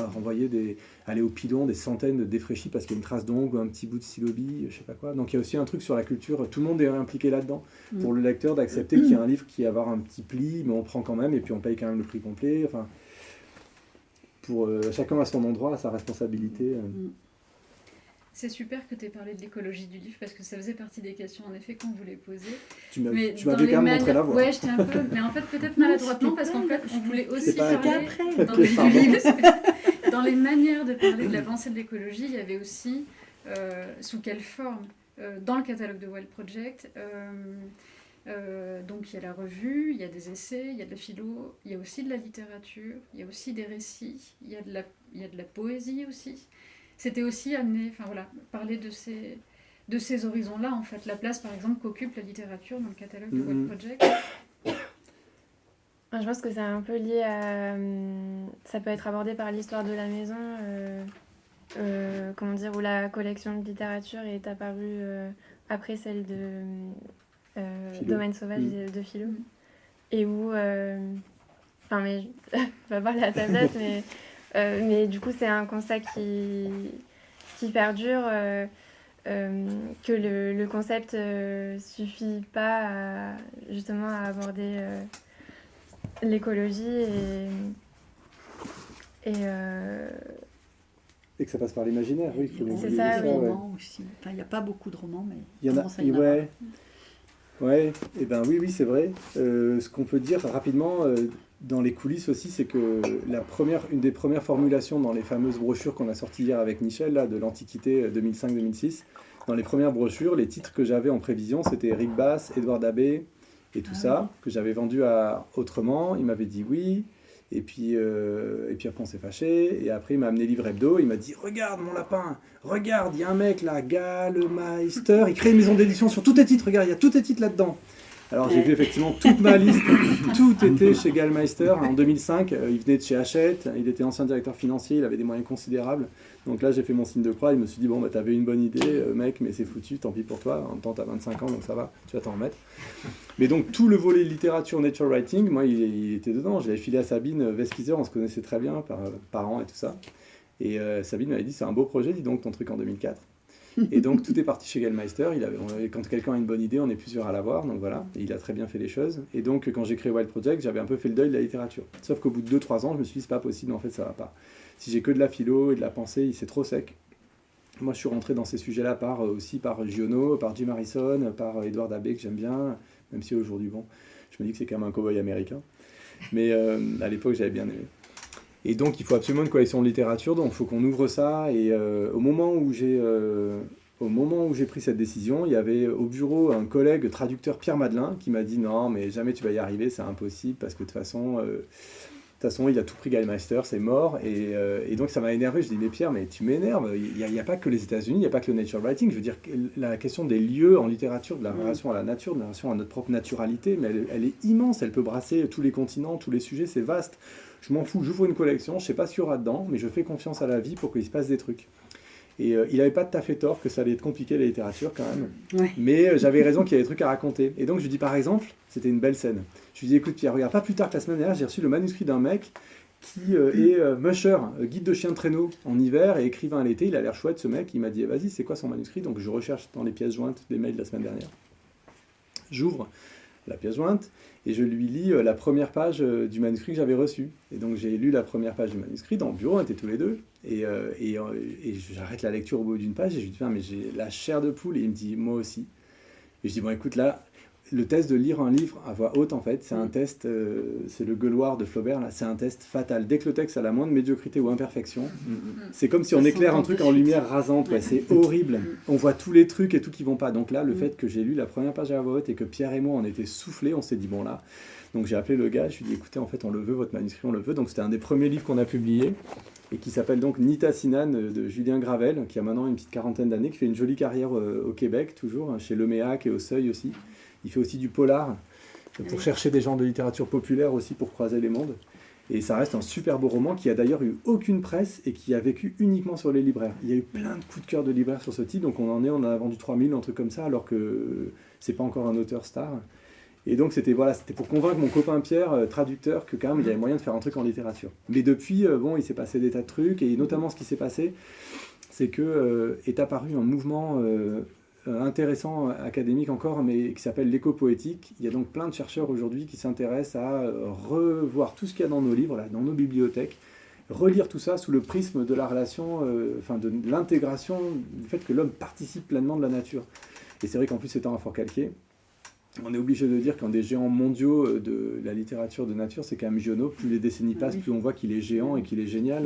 aller au pilon des centaines de défraîchis parce qu'il y a une trace d'ongle ou un petit bout de stylobi, je sais pas quoi. Donc il y a aussi un truc sur la culture, tout le monde est impliqué là-dedans. Pour le lecteur d'accepter qu'il y a un livre qui va avoir un petit pli, mais on prend quand même et puis on paye quand même le prix complet. Enfin, pour chacun à son endroit, à sa responsabilité. C'est super que tu aies parlé de l'écologie du livre parce que ça faisait partie des questions en effet qu'on voulait poser. Tu m'avais quand même montré la voie. Ouais, j'étais un peu, mais en fait peut-être maladroitement parce qu'en fait on voulait aussi parler après. dans du livre. Dans les manières de parler de la pensée de l'écologie, il y avait aussi sous quelle forme dans le catalogue de Wild Project. Donc il y a la revue, il y a des essais, il y a de la philo, il y a aussi de la littérature, il y a aussi des récits, il y a de la poésie aussi. C'était aussi amener, parler de ces horizons-là, en fait. La place, par exemple, qu'occupe la littérature dans le catalogue de Wild Project. Je pense que c'est un peu lié à... Ça peut être abordé par l'histoire de la maison, où la collection de littérature est apparue après celle de Domaine sauvage de philo. Et où... mais je vais pas parler à ta place, mais du coup, c'est un constat qui perdure, que le concept suffit pas justement à aborder l'écologie et que ça passe par l'imaginaire, oui. Il y a des romans aussi. Enfin, il n'y a pas beaucoup de romans, mais il y en a. Ouais, et ben oui, c'est vrai. Ce qu'on peut dire rapidement dans les coulisses aussi, c'est que une des premières formulations dans les fameuses brochures qu'on a sorties hier avec Michel, là, de l'Antiquité 2005-2006, dans les premières brochures, les titres que j'avais en prévision, c'était Rick Bass, Édouard Dabbé et tout ça, que j'avais vendu à Autrement. Il m'avait dit oui. Et puis après on s'est fâché, et après il m'a amené Livre Hebdo, il m'a dit regarde mon lapin, regarde, il y a un mec là, Gallmeister, il crée une maison d'édition sur tous tes titres, regarde, il y a tous tes titres là-dedans. Alors j'ai vu effectivement toute ma liste, tout était chez Gallmeister en 2005, il venait de chez Hachette, il était ancien directeur financier, il avait des moyens considérables, donc là j'ai fait mon signe de croix, il me suis dit bon bah t'avais une bonne idée mec, mais c'est foutu, tant pis pour toi, en même temps t'as 25 ans donc ça va, tu vas t'en remettre. Mais donc tout le volet littérature, nature writing, moi il était dedans, je l'avais filé à Sabine Vespizer, on se connaissait très bien par parents et tout ça, et Sabine m'avait dit c'est un beau projet, dis donc ton truc en 2004. Et donc tout est parti chez Gallmeister. Quand quelqu'un a une bonne idée, on est plusieurs à l'avoir, donc voilà. Et il a très bien fait les choses. Et donc quand j'ai créé Wild Project, j'avais un peu fait le deuil de la littérature. Sauf qu'au bout de 2-3 ans, je me suis dit c'est pas possible, en fait ça va pas. Si j'ai que de la philo et de la pensée, c'est trop sec. Moi je suis rentré dans ces sujets-là aussi par Giono, par Jim Harrison, par Édouard Dabbé que j'aime bien, même si aujourd'hui bon, je me dis que c'est quand même un cow-boy américain. Mais à l'époque j'avais bien aimé. Et donc, il faut absolument une collection de littérature, donc il faut qu'on ouvre ça. Et au moment où j'ai pris cette décision, il y avait au bureau un collègue traducteur, Pierre Madelin, qui m'a dit « Non, mais jamais tu vas y arriver, c'est impossible, parce que de toute façon, il a tout pris Gallmeister, c'est mort. » Et donc, ça m'a énervé. Je dis « Mais Pierre, mais tu m'énerves, il n'y a pas que les États-Unis, il n'y a pas que le nature writing. Je veux dire, la question des lieux en littérature, de la relation à la nature, de la relation à notre propre naturalité, mais elle est immense, elle peut brasser tous les continents, tous les sujets, c'est vaste. Je m'en fous, j'ouvre une collection, je sais pas ce qu'il y aura dedans, mais je fais confiance à la vie pour qu'il se passe des trucs. » Et il n'avait pas tout à fait tort que ça allait être compliqué la littérature quand même. Ouais. Mais j'avais raison qu'il y avait des trucs à raconter. Et donc je lui dis par exemple, c'était une belle scène. Je lui dis écoute Pierre, regarde, pas plus tard que la semaine dernière, j'ai reçu le manuscrit d'un mec qui est musher, guide de chien de traîneau en hiver et écrivain à l'été. Il a l'air chouette ce mec. Il m'a dit vas-y, c'est quoi son manuscrit? Donc je recherche dans les pièces jointes des mails de la semaine dernière. J'ouvre la pièce jointe et je lui lis la première page du manuscrit que j'avais reçu. Et donc j'ai lu la première page du manuscrit, dans le bureau, on était tous les deux, et j'arrête la lecture au bout d'une page, et je lui dis, mais j'ai la chair de poule, et il me dit, moi aussi. Et je dis, bon écoute, là, le test de lire un livre à voix haute, en fait, c'est un test, c'est le gueuloir de Flaubert, là, c'est un test fatal. Dès que le texte a la moindre médiocrité ou imperfection, c'est comme si on éclaire un truc en lumière rasante, ouais, c'est horrible. On voit tous les trucs et tout qui vont pas. Donc là, le fait que j'ai lu la première page à voix haute et que Pierre et moi, on était soufflés, on s'est dit, bon là, donc j'ai appelé le gars, je lui ai dit, écoutez, en fait, on le veut, votre manuscrit, on le veut. Donc c'était un des premiers livres qu'on a publié, et qui s'appelle donc Nita Sinan de Julien Gravel, qui a maintenant une petite quarantaine d'années, qui fait une jolie carrière au Québec, toujours, chez Leméac et au Seuil aussi. Il fait aussi du polar, pour chercher des genres de littérature populaire aussi, pour croiser les mondes. Et ça reste un super beau roman qui a d'ailleurs eu aucune presse et qui a vécu uniquement sur les libraires. Il y a eu plein de coups de cœur de libraires sur ce titre, donc on en a vendu 3000, un truc comme ça, alors que c'est pas encore un auteur star. Et donc c'était pour convaincre mon copain Pierre, traducteur, que quand même il y avait moyen de faire un truc en littérature. Mais depuis, il s'est passé des tas de trucs, et notamment ce qui s'est passé, c'est que est apparu un mouvement intéressant, académique encore, mais qui s'appelle l'éco-poétique. Il y a donc plein de chercheurs aujourd'hui qui s'intéressent à revoir tout ce qu'il y a dans nos livres, là, dans nos bibliothèques, relire tout ça sous le prisme de la relation, de l'intégration, du fait que l'homme participe pleinement de la nature. Et c'est vrai qu'en plus, étant un Fort-Calquier, on est obligé de dire qu'un des géants mondiaux de la littérature de nature, c'est quand même Giono. Plus les décennies passent, plus on voit qu'il est géant et qu'il est génial.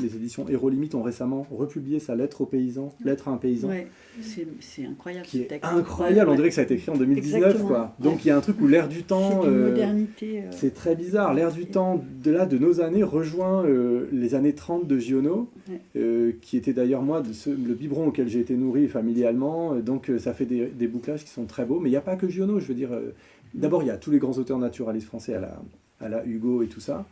Les éditions Héros Limite ont récemment republié sa lettre aux paysans, lettre à un paysan. Ouais, c'est incroyable Qui ce est texte. incroyable, on dirait que ça a été écrit en 2019. Exactement. Quoi. Donc il y a un truc où l'air du temps... C'est une modernité. C'est très bizarre. L'air du temps de nos années rejoint les années 30 de Giono, qui était d'ailleurs moi le biberon auquel j'ai été nourri familialement. Donc ça fait des bouclages qui sont très beaux. Mais il n'y a pas que Giono, je veux dire. D'abord, il y a tous les grands auteurs naturalistes français à la Hugo et tout ça,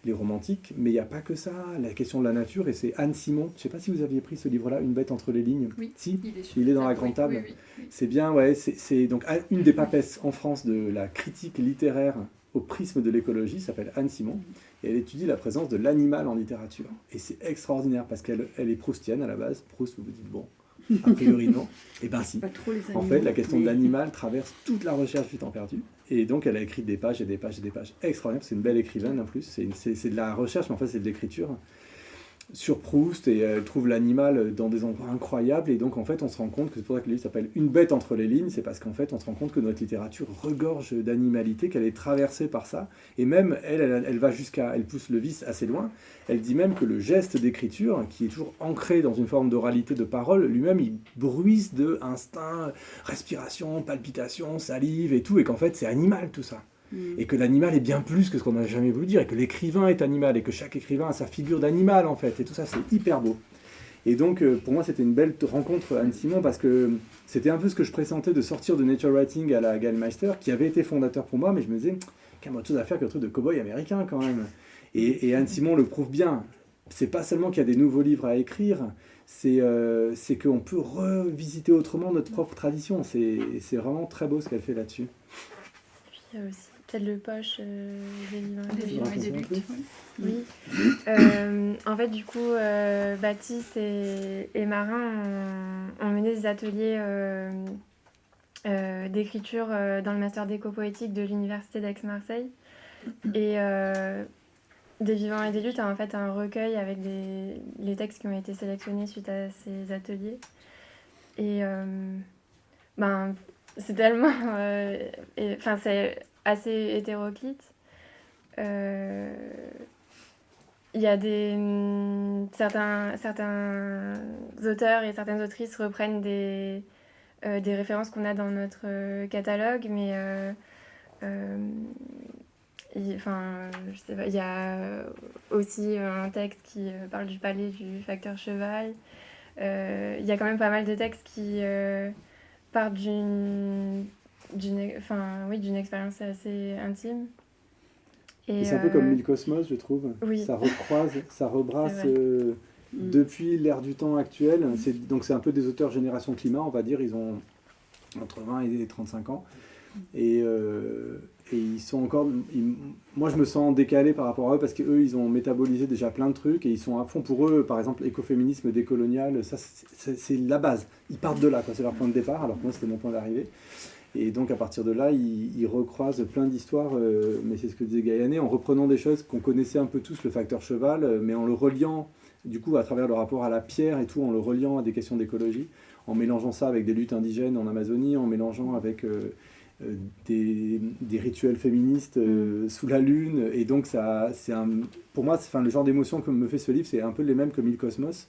les romantiques. Mais il n'y a pas que ça. La question de la nature, et c'est Anne Simon. Je ne sais pas si vous aviez pris ce livre-là, Une bête entre les lignes. Oui, si, il est dans la grande table. Oui. C'est bien, ouais. C'est donc une des papesses en France de la critique littéraire au prisme de l'écologie, s'appelle Anne Simon, et elle étudie la présence de l'animal en littérature. Et c'est extraordinaire, parce qu'elle est proustienne à la base. Proust, vous vous dites, bon, a priori non. Et ben si. En fait, la question de l'animal traverse toute la recherche du temps perdu. Et donc, elle a écrit des pages et des pages et des pages extraordinaires. C'est une belle écrivaine en plus. C'est de la recherche, mais en fait, c'est de l'écriture. sur Proust et elle trouve l'animal dans des endroits incroyables et donc en fait on se rend compte que c'est pour ça que le livre s'appelle Une bête entre les lignes, c'est parce qu'en fait on se rend compte que notre littérature regorge d'animalité, qu'elle est traversée par ça et même elle va jusqu'à, elle pousse le vice assez loin, elle dit même que le geste d'écriture qui est toujours ancré dans une forme d'oralité de parole, lui-même il bruisse de instinct, respiration, palpitation, salive et tout et qu'en fait c'est animal tout ça. Et que l'animal est bien plus que ce qu'on n'a jamais voulu dire, et que l'écrivain est animal, et que chaque écrivain a sa figure d'animal, en fait. Et tout ça, c'est hyper beau. Et donc, pour moi, c'était une belle rencontre, Anne-Simon, parce que c'était un peu ce que je pressentais de sortir de Nature Writing à la Gallmeister, qui avait été fondateur pour moi, mais je me disais, qu'il y a autre chose à faire que le truc de cow-boy américain, quand même. Et Anne-Simon le prouve bien. C'est pas seulement qu'il y a des nouveaux livres à écrire, c'est qu'on peut revisiter autrement notre propre tradition. C'est vraiment très beau ce qu'elle fait là-dessus. Puis il y a aussi peut-être le poche des vivants Des vivants et des luttes. Oui. En fait, du coup, Baptiste et Marin ont mené des ateliers d'écriture dans le master d'éco-poétique de l'université d'Aix-Marseille. Et Des vivants et des luttes a en fait un recueil avec les textes qui ont été sélectionnés suite à ces ateliers. Et c'est tellement... c'est assez hétéroclite. Il y a certains auteurs et certaines autrices reprennent des références qu'on a dans notre catalogue, mais je sais pas, il y a aussi un texte qui parle du palais du facteur cheval. Il y a quand même pas mal de textes qui partent d'une expérience assez intime. Et c'est un peu comme Mille Cosmos, je trouve. Oui. Ça recroise, ça rebrasse depuis l'ère du temps actuel. Donc c'est un peu des auteurs génération climat, on va dire. Ils ont entre 20 et 35 ans. Et ils sont encore... moi, je me sens décalé par rapport à eux parce qu'eux, ils ont métabolisé déjà plein de trucs et ils sont à fond pour eux. Par exemple, écoféminisme décolonial, ça, c'est la base. Ils partent de là, quoi. C'est leur point de départ, alors que moi, c'était mon point d'arrivée. Et donc, à partir de là, ils recroisent plein d'histoires, mais c'est ce que disait Gaïané, en reprenant des choses qu'on connaissait un peu tous, le facteur cheval, mais en le reliant, du coup, à travers le rapport à la pierre et tout, en le reliant à des questions d'écologie, en mélangeant ça avec des luttes indigènes en Amazonie, en mélangeant avec... des rituels féministes sous la lune, et donc pour moi le genre d'émotion que me fait ce livre, c'est un peu les mêmes que Mille Cosmos.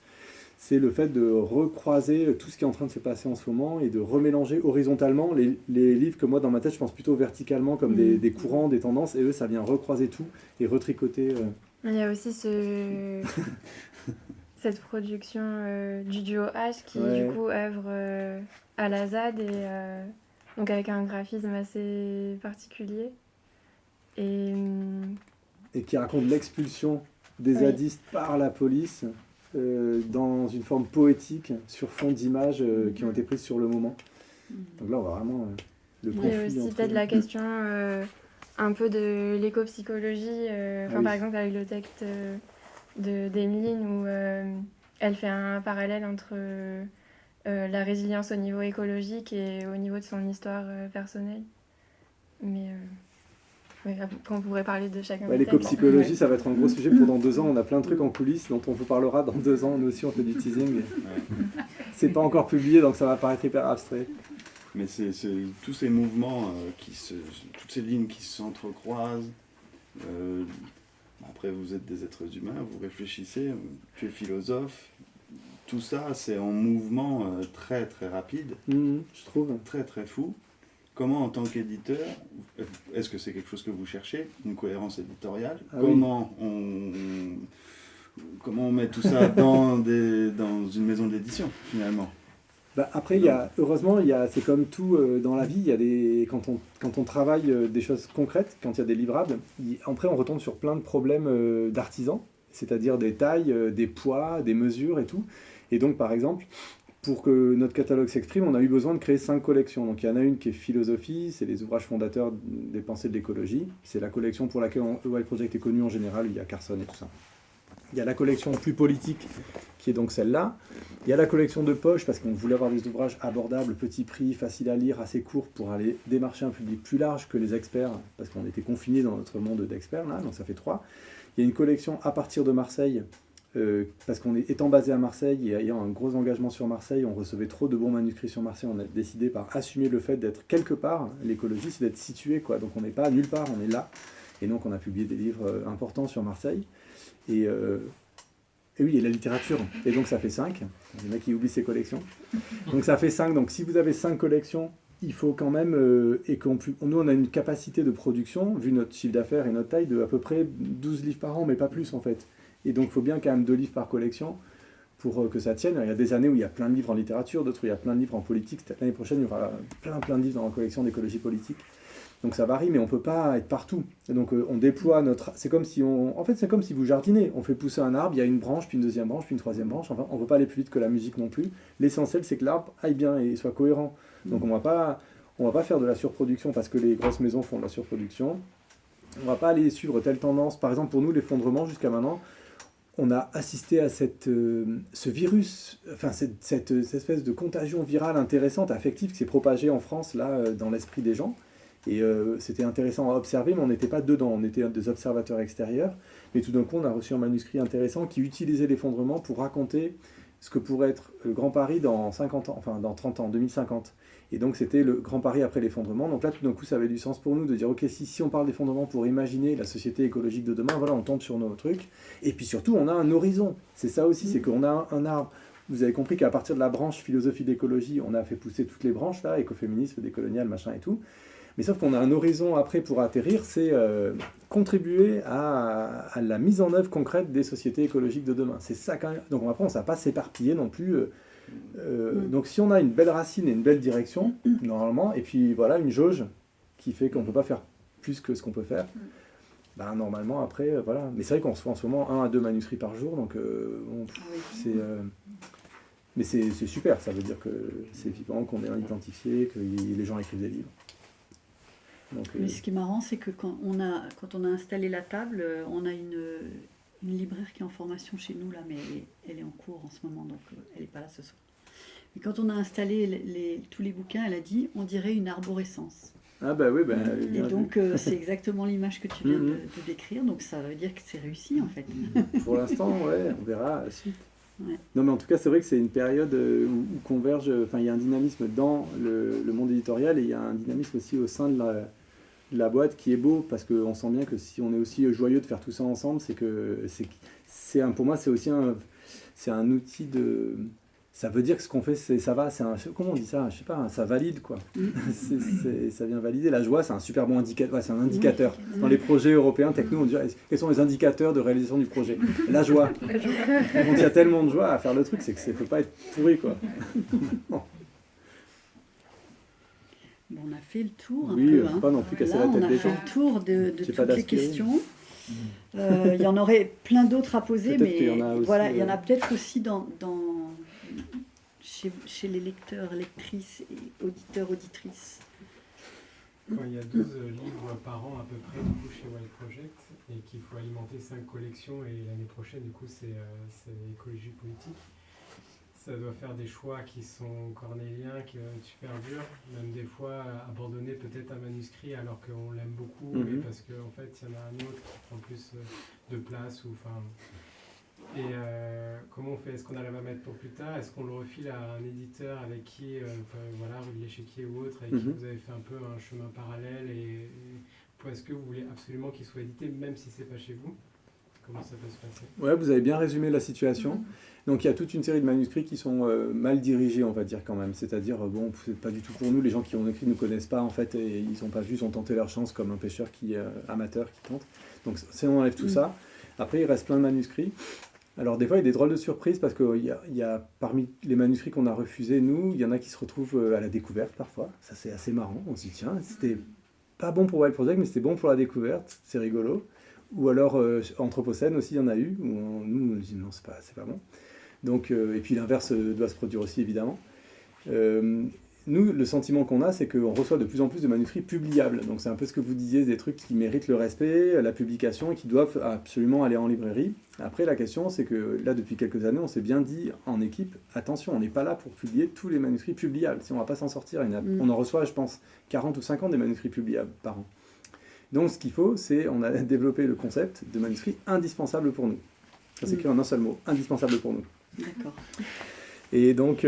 C'est le fait de recroiser tout ce qui est en train de se passer en ce moment et de remélanger horizontalement les livres que moi dans ma tête je pense plutôt verticalement comme des courants, des tendances, et eux ça vient recroiser tout et retricoter. Il y a aussi cette production du duo H qui du coup œuvre à la ZAD et donc avec un graphisme assez particulier. Et qui raconte l'expulsion des zadistes par la police dans une forme poétique sur fond d'images qui ont été prises sur le moment. Donc là, on voit vraiment le conflit. Il y a aussi peut-être la question un peu de l'éco-psychologie. Par exemple, avec le texte d'Emeline où elle fait un parallèle entre... la résilience au niveau écologique et au niveau de son histoire personnelle. Mais après, on pourrait parler de chacun des textes. L'éco-psychologie, ça va être un gros sujet pour dans 2 ans. On a plein de trucs en coulisses dont on vous parlera dans 2 ans. Nous aussi, on fait du teasing. C'est pas encore publié, donc ça va paraître hyper abstrait. Mais c'est tous ces mouvements, toutes ces lignes qui s'entrecroisent. Après, vous êtes des êtres humains, vous réfléchissez, tu es philosophe. Tout ça, c'est en mouvement très très rapide, je trouve. Très très fou. Comment, en tant qu'éditeur, est-ce que c'est quelque chose que vous cherchez, une cohérence éditoriale ? Comment on met tout ça dans une maison d'édition, finalement ? Après, c'est comme tout dans la vie, quand on travaille des choses concrètes, quand il y a des livrables, après on retombe sur plein de problèmes d'artisans, c'est-à-dire des tailles, des poids, des mesures et tout. Et donc, par exemple, pour que notre catalogue s'exprime, on a eu besoin de créer 5 collections. Donc, il y en a une qui est philosophie, c'est les ouvrages fondateurs des pensées de l'écologie. C'est la collection pour laquelle Wild Project est connu en général, il y a Carson et tout ça. Il y a la collection plus politique, qui est donc celle-là. Il y a la collection de poche, parce qu'on voulait avoir des ouvrages abordables, petit prix, faciles à lire, assez courts, pour aller démarcher un public plus large que les experts, parce qu'on était confinés dans notre monde d'experts, là, donc ça fait 3. Il y a une collection à partir de Marseille, parce étant basé à Marseille et ayant un gros engagement sur Marseille, on recevait trop de bons manuscrits sur Marseille, on a décidé par assumer le fait d'être quelque part. L'écologie, c'est d'être situé, quoi. Donc on n'est pas nulle part, on est là. Et donc on a publié des livres importants sur Marseille. Et oui, et la littérature. Et donc ça fait 5. Il y en a qui oublient ses collections. Donc ça fait 5. Donc si vous avez 5 collections, il faut quand même... nous, on a une capacité de production, vu notre chiffre d'affaires et notre taille, de à peu près 12 livres par an, mais pas plus en fait. Et donc il faut bien quand même 2 livres par collection pour que ça tienne. Il y a des années où il y a plein de livres en littérature, d'autres où il y a plein de livres en politique. L'année prochaine, il y aura plein de livres dans la collection d'écologie politique. Donc ça varie, mais on ne peut pas être partout. Et donc on déploie notre... C'est comme si vous jardinez. On fait pousser un arbre, il y a une branche, puis une deuxième branche, puis une troisième branche. Enfin, on ne peut pas aller plus vite que la musique non plus. L'essentiel, c'est que l'arbre aille bien et soit cohérent. Donc on va pas faire de la surproduction parce que les grosses maisons font de la surproduction. On ne va pas aller suivre telle tendance. Par exemple, pour nous, l'effondrement, jusqu'à maintenant, on a assisté à ce virus, enfin cette espèce de contagion virale intéressante, affective, qui s'est propagée en France, là, dans l'esprit des gens. Et c'était intéressant à observer, mais on n'était pas dedans, on était des observateurs extérieurs. Mais tout d'un coup, on a reçu un manuscrit intéressant qui utilisait l'effondrement pour raconter ce que pourrait être le Grand Paris dans 50 ans, enfin dans 30 ans, 2050. Et donc c'était le Grand Paris après l'effondrement. Donc là, tout d'un coup, ça avait du sens pour nous de dire, ok, si on parle d'effondrement pour imaginer la société écologique de demain, voilà, on tombe sur nos trucs. Et puis surtout, on a un horizon. C'est ça aussi, c'est qu'on a un arbre. Vous avez compris qu'à partir de la branche philosophie d'écologie, on a fait pousser toutes les branches, là, écoféminisme, décolonial, machin et tout. Mais sauf qu'on a un horizon après pour atterrir, c'est contribuer à la mise en œuvre concrète des sociétés écologiques de demain. C'est ça quand même. Donc après, on ne va pas s'éparpiller non plus. Donc si on a une belle racine et une belle direction, normalement, et puis voilà, une jauge qui fait qu'on ne peut pas faire plus que ce qu'on peut faire, ben, normalement après, voilà. Mais c'est vrai qu'on reçoit en ce moment 1 à 2 manuscrits par jour, donc c'est... mais c'est super, ça veut dire que c'est vivant, qu'on est identifié, que les gens écrivent des livres. Donc, mais ce qui est marrant, c'est que quand on a installé la table, on a une libraire qui est en formation chez nous, là, mais elle est en cours en ce moment, donc elle n'est pas là ce soir. Mais quand on a installé tous les bouquins, elle a dit, on dirait une arborescence. Ah bah oui, et donc c'est exactement l'image que tu viens de décrire, donc ça veut dire que c'est réussi en fait. Pour l'instant, ouais, on verra la suite. Ouais. Non mais en tout cas, c'est vrai que c'est une période où converge, enfin il y a un dynamisme dans le monde éditorial et il y a un dynamisme aussi au sein de la boîte qui est beau, parce qu'on sent bien que si on est aussi joyeux de faire tout ça ensemble, pour moi c'est aussi un outil de... Ça veut dire que ce qu'on fait, ça va, comment on dit ça? Je sais pas, ça valide quoi. Ça vient valider. La joie, c'est un super bon indicateur. Ouais, c'est un indicateur. Dans les projets européens, techno, on dit quels sont les indicateurs de réalisation du projet? La joie. Donc il y a tellement de joie à faire le truc, c'est que ça peut pas être pourri quoi. Bon, on a fait le tour un oui, peu. Faut pas non plus casser Là, la tête on a des fait gens. le tour de toutes les questions. Il Il y en aurait plein d'autres à poser, peut-être qu'il y en a mais aussi, voilà, il y en a peut-être aussi chez les lecteurs, lectrices et auditeurs, auditrices. Il y a 12 livres par an à peu près du coup, chez Wild Project, et qu'il faut alimenter 5 collections, et l'année prochaine du coup c'est écologie politique. Ça doit faire des choix qui sont cornéliens, qui vont être super durs, même des fois abandonner peut-être un manuscrit alors qu'on l'aime beaucoup, mais parce qu'en fait il y en a un autre qui prend plus de place. Et comment on fait? Est-ce qu'on arrive à mettre pour plus tard? Est-ce qu'on le refile à un éditeur avec qui, rue de l'Échiquier ou autre, avec qui vous avez fait un peu un chemin parallèle, ou est-ce que vous voulez absolument qu'il soit édité même si c'est pas chez vous? Comment ça peut se passer? Ouais, vous avez bien résumé la situation. Donc il y a toute une série de manuscrits qui sont mal dirigés, on va dire quand même. C'est-à-dire, c'est pas du tout pour nous. Les gens qui ont écrit ne nous connaissent pas en fait, et ils n'ont pas vu, ils ont tenté leur chance comme un pêcheur amateur qui tente. Donc si on enlève tout ça, après il reste plein de manuscrits. Alors des fois il y a des drôles de surprises parce qu'il y a parmi les manuscrits qu'on a refusés, nous, il y en a qui se retrouvent à la découverte parfois. Ça c'est assez marrant. On se dit tiens, c'était pas bon pour Wild Project, mais c'était bon pour la découverte. C'est rigolo. Ou alors Anthropocène aussi, il y en a eu, où nous on dit non, c'est pas bon. Donc, et puis l'inverse doit se produire aussi évidemment. Nous, le sentiment qu'on a, c'est qu'on reçoit de plus en plus de manuscrits publiables. Donc c'est un peu ce que vous disiez, des trucs qui méritent le respect, la publication, et qui doivent absolument aller en librairie. Après, la question, c'est que là, depuis quelques années, on s'est bien dit en équipe, attention, on n'est pas là pour publier tous les manuscrits publiables. Si on ne va pas s'en sortir, on en reçoit, je pense, 40 ou 50 des manuscrits publiables par an. Donc ce qu'il faut, c'est, on a développé le concept de manuscrits indispensables pour nous. Ça s'écrit en un seul mot, indispensable pour nous. D'accord. Et donc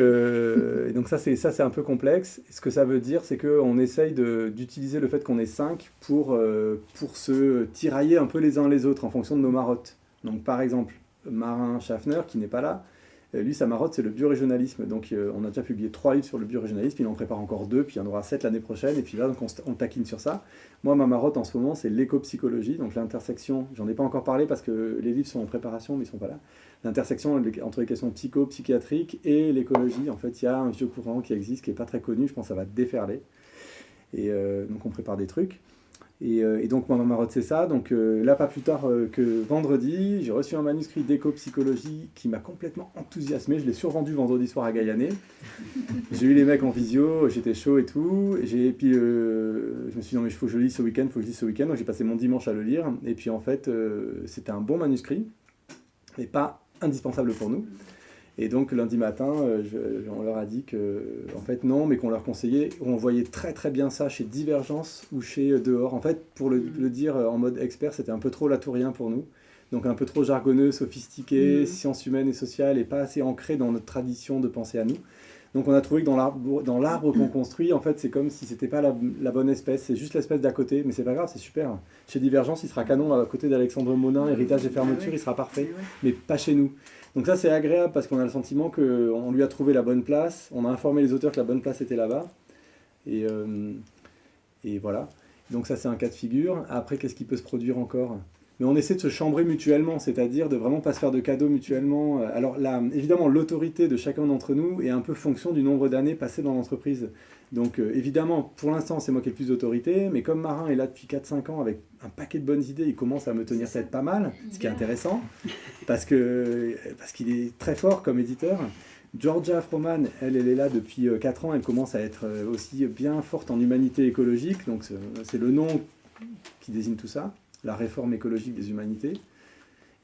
ça c'est un peu complexe. Ce que ça veut dire, c'est qu'on essaye d'utiliser le fait qu'on est 5 pour se tirailler un peu les uns les autres en fonction de nos marottes. Donc par exemple, Marin Schaffner, qui n'est pas là, lui sa marotte c'est le biorégionalisme. Donc on a déjà publié 3 livres sur le biorégionalisme, il en prépare encore 2, puis il y en aura 7 l'année prochaine, et puis là donc on taquine sur ça. Moi ma marotte en ce moment c'est l'éco-psychologie, donc l'intersection, j'en ai pas encore parlé parce que les livres sont en préparation mais ils sont pas là. L'intersection entre les questions psychiatriques et l'écologie, en fait il y a un vieux courant qui existe, qui est pas très connu, je pense que ça va déferler. Et donc on prépare des trucs. Et donc moi ma marotte c'est ça, donc là pas plus tard que vendredi, j'ai reçu un manuscrit d'éco-psychologie qui m'a complètement enthousiasmé, je l'ai survendu vendredi soir à Gaillané. J'ai eu les mecs en visio, j'étais chaud et tout, et puis je me suis dit non mais il faut que je lise ce week-end, donc j'ai passé mon dimanche à le lire, et puis en fait c'était un bon manuscrit, mais pas indispensable pour nous. Et donc lundi matin, on leur a dit que, en fait non, mais qu'on leur conseillait, on voyait très très bien ça chez Divergence ou chez Dehors. En fait, pour le dire en mode expert, c'était un peu trop latourien pour nous. Donc un peu trop jargonneux, sophistiqué, sciences humaines et sociales, et pas assez ancré dans notre tradition de pensée à nous. Donc on a trouvé que dans l'arbre qu'on construit, en fait, c'est comme si c'était pas la bonne espèce, c'est juste l'espèce d'à côté, mais c'est pas grave, c'est super. Chez Divergence, il sera canon à côté d'Alexandre Monin, Héritage et Fermeture, il sera parfait, mais pas chez nous. Donc ça c'est agréable parce qu'on a le sentiment qu'on lui a trouvé la bonne place, on a informé les auteurs que la bonne place était là-bas, et voilà. Donc ça c'est un cas de figure. Après qu'est-ce qui peut se produire encore ? Mais on essaie de se chambrer mutuellement, c'est-à-dire de vraiment pas se faire de cadeaux mutuellement. Alors là, évidemment, l'autorité de chacun d'entre nous est un peu fonction du nombre d'années passées dans l'entreprise. Donc évidemment, pour l'instant, c'est moi qui ai le plus d'autorité, mais comme Marin est là depuis 4-5 ans avec un paquet de bonnes idées, il commence à me tenir tête pas mal, ce qui est intéressant, parce qu'il est très fort comme éditeur. Georgia Froman, elle est là depuis 4 ans, elle commence à être aussi bien forte en humanité écologique, donc c'est le nom qui désigne tout ça. La réforme écologique des humanités.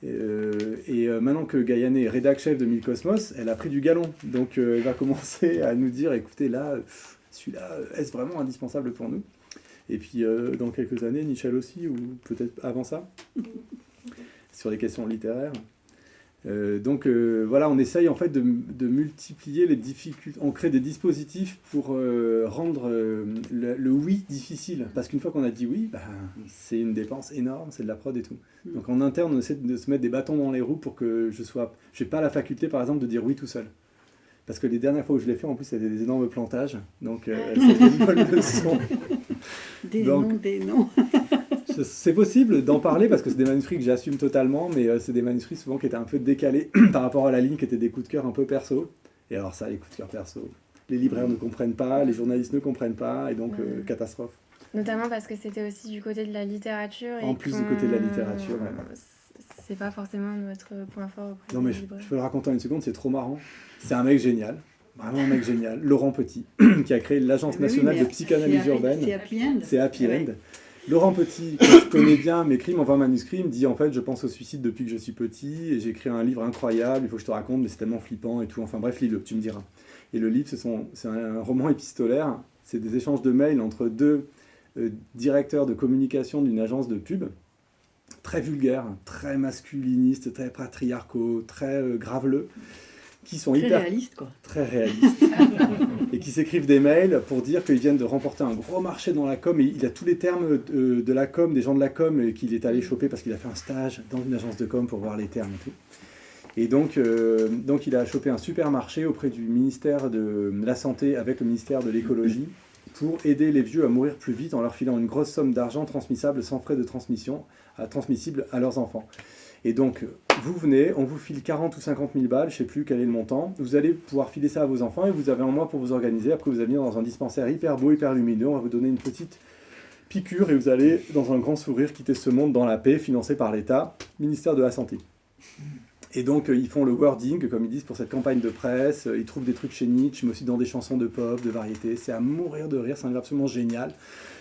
Et maintenant que Gaillané est rédac chef de Mille Cosmos, elle a pris du galon. Donc elle va commencer à nous dire, écoutez, là, celui-là, est-ce vraiment indispensable pour nous ? Et puis dans quelques années, Michel aussi, ou peut-être avant ça, sur les questions littéraires. Donc voilà, on essaye en fait de multiplier les difficultés, on crée des dispositifs pour rendre le oui difficile, parce qu'une fois qu'on a dit oui, c'est une dépense énorme, c'est de la prod et tout. Donc en interne, on essaie de se mettre des bâtons dans les roues pour que j'ai pas la faculté par exemple de dire oui tout seul. Parce que les dernières fois où je l'ai fait, en plus, c'était des énormes plantages, donc c'était une bonne leçon. Des noms. C'est possible d'en parler parce que c'est des manuscrits que j'assume totalement, mais c'est des manuscrits souvent qui étaient un peu décalés par rapport à la ligne, qui étaient des coups de cœur un peu perso. Et alors ça, les coups de cœur perso, les libraires ne comprennent pas, les journalistes ne comprennent pas, et donc catastrophe. Notamment parce que c'était aussi du côté de la littérature. En plus du côté de la littérature, ouais. C'est pas forcément notre point fort. Non mais je peux le raconter en une seconde, c'est trop marrant. C'est un mec génial. Vraiment un mec génial, Laurent Petit, qui a créé l'Agence nationale de psychanalyse urbaine. C'est Happy End. Laurent Petit, que je connais bien, m'écrit, m'envoie un manuscrit, il me dit en fait je pense au suicide depuis que je suis petit et j'ai écrit un livre incroyable, il faut que je te raconte, mais c'est tellement flippant et tout, enfin bref, lis-le, tu me diras. Et le livre c'est un roman épistolaire, c'est des échanges de mails entre deux directeurs de communication d'une agence de pub, très vulgaires, très masculinistes, très patriarcaux, très graveleux, qui sont réalistes, quoi. Très réalistes, et qui s'écrivent des mails pour dire qu'ils viennent de remporter un gros marché dans la com, et il a tous les termes de la com, des gens de la com, qu'il est allé choper parce qu'il a fait un stage dans une agence de com pour voir les termes et tout. Et donc il a chopé un super marché auprès du ministère de la Santé avec le ministère de l'Écologie pour aider les vieux à mourir plus vite en leur filant une grosse somme d'argent transmissible sans frais de transmission, transmissible à leurs enfants. Et donc, vous venez, on vous file 40 ou 50 000 balles, je ne sais plus quel est le montant, vous allez pouvoir filer ça à vos enfants et vous avez un mois pour vous organiser, après vous allez venir dans un dispensaire hyper beau, hyper lumineux, on va vous donner une petite piqûre et vous allez, dans un grand sourire, quitter ce monde dans la paix, financé par l'État, ministère de la Santé. Et donc, ils font le wording, comme ils disent, pour cette campagne de presse, ils trouvent des trucs chez Nietzsche, mais aussi dans des chansons de pop, de variété, c'est à mourir de rire, c'est un livre absolument génial.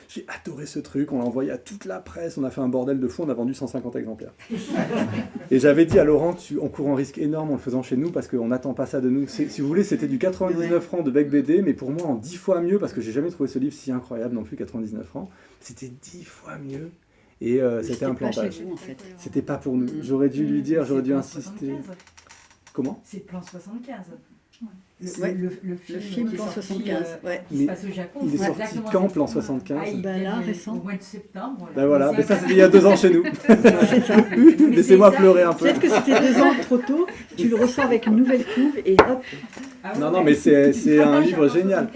J'ai adoré ce truc, on l'a envoyé à toute la presse, on a fait un bordel de fou, on a vendu 150 exemplaires. Et j'avais dit à Laurent, on court un risque énorme en le faisant chez nous, parce qu'on n'attend pas ça de nous. Si vous voulez, c'était du 99 francs de Bec BD, mais pour moi en 10 fois mieux, parce que j'ai jamais trouvé ce livre si incroyable non plus, 99 francs. C'était 10 fois mieux. Et c'était un pas plantage. chez vous, en fait. C'était pas pour nous. J'aurais dû lui dire, j'aurais dû Plan insister. 75. Comment? C'est Plan 75. Ouais. Le film qui est Plan sorti, 75, ouais. qui se passe au Japon. Il est c'est sorti exactement quand, ça. Plan 75? Ah, il Bah là, vient récent. au mois de septembre. Ben voilà, mais ça C'est c'était il y a 2 ans chez nous. C'est ça. Laissez-moi pleurer un peu. Peut-être que c'était 2 ans trop tôt, tu le ressors avec une nouvelle couve et hop. Non, mais c'est un livre génial.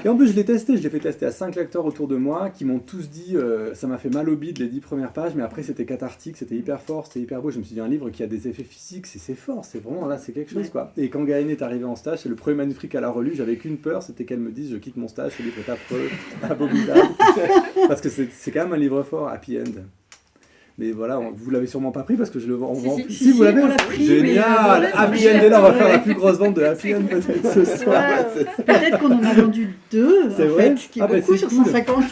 Et en Et plus, je l'ai testé, je l'ai fait tester à 5 lecteurs autour de moi qui m'ont tous dit ça m'a fait mal au bide les 10 premières pages, mais après c'était cathartique, c'était hyper fort, c'était hyper beau. Je me suis dit, un livre qui a des effets physiques, c'est fort, c'est vraiment là, c'est quelque chose Ouais. quoi. Et quand Gaëne est arrivée en stage, c'est le premier manuscrit qu'elle a relu, j'avais qu'une peur, c'était qu'elle me dise je quitte mon stage, ce livre est affreux, abominable. Parce que c'est quand même un livre fort, happy end. Mais voilà, vous l'avez sûrement pas pris parce que je le vends. on vend- Si, vous l'avez on l'a pris. Génial, mais, Happy End est là, on va faire la plus grosse vente de Happy End peut-être ce soir. Peut-être qu'on en a vendu 2, C'est en vrai fait, ce qui est Ah bah, beaucoup c'est sur cool. 150.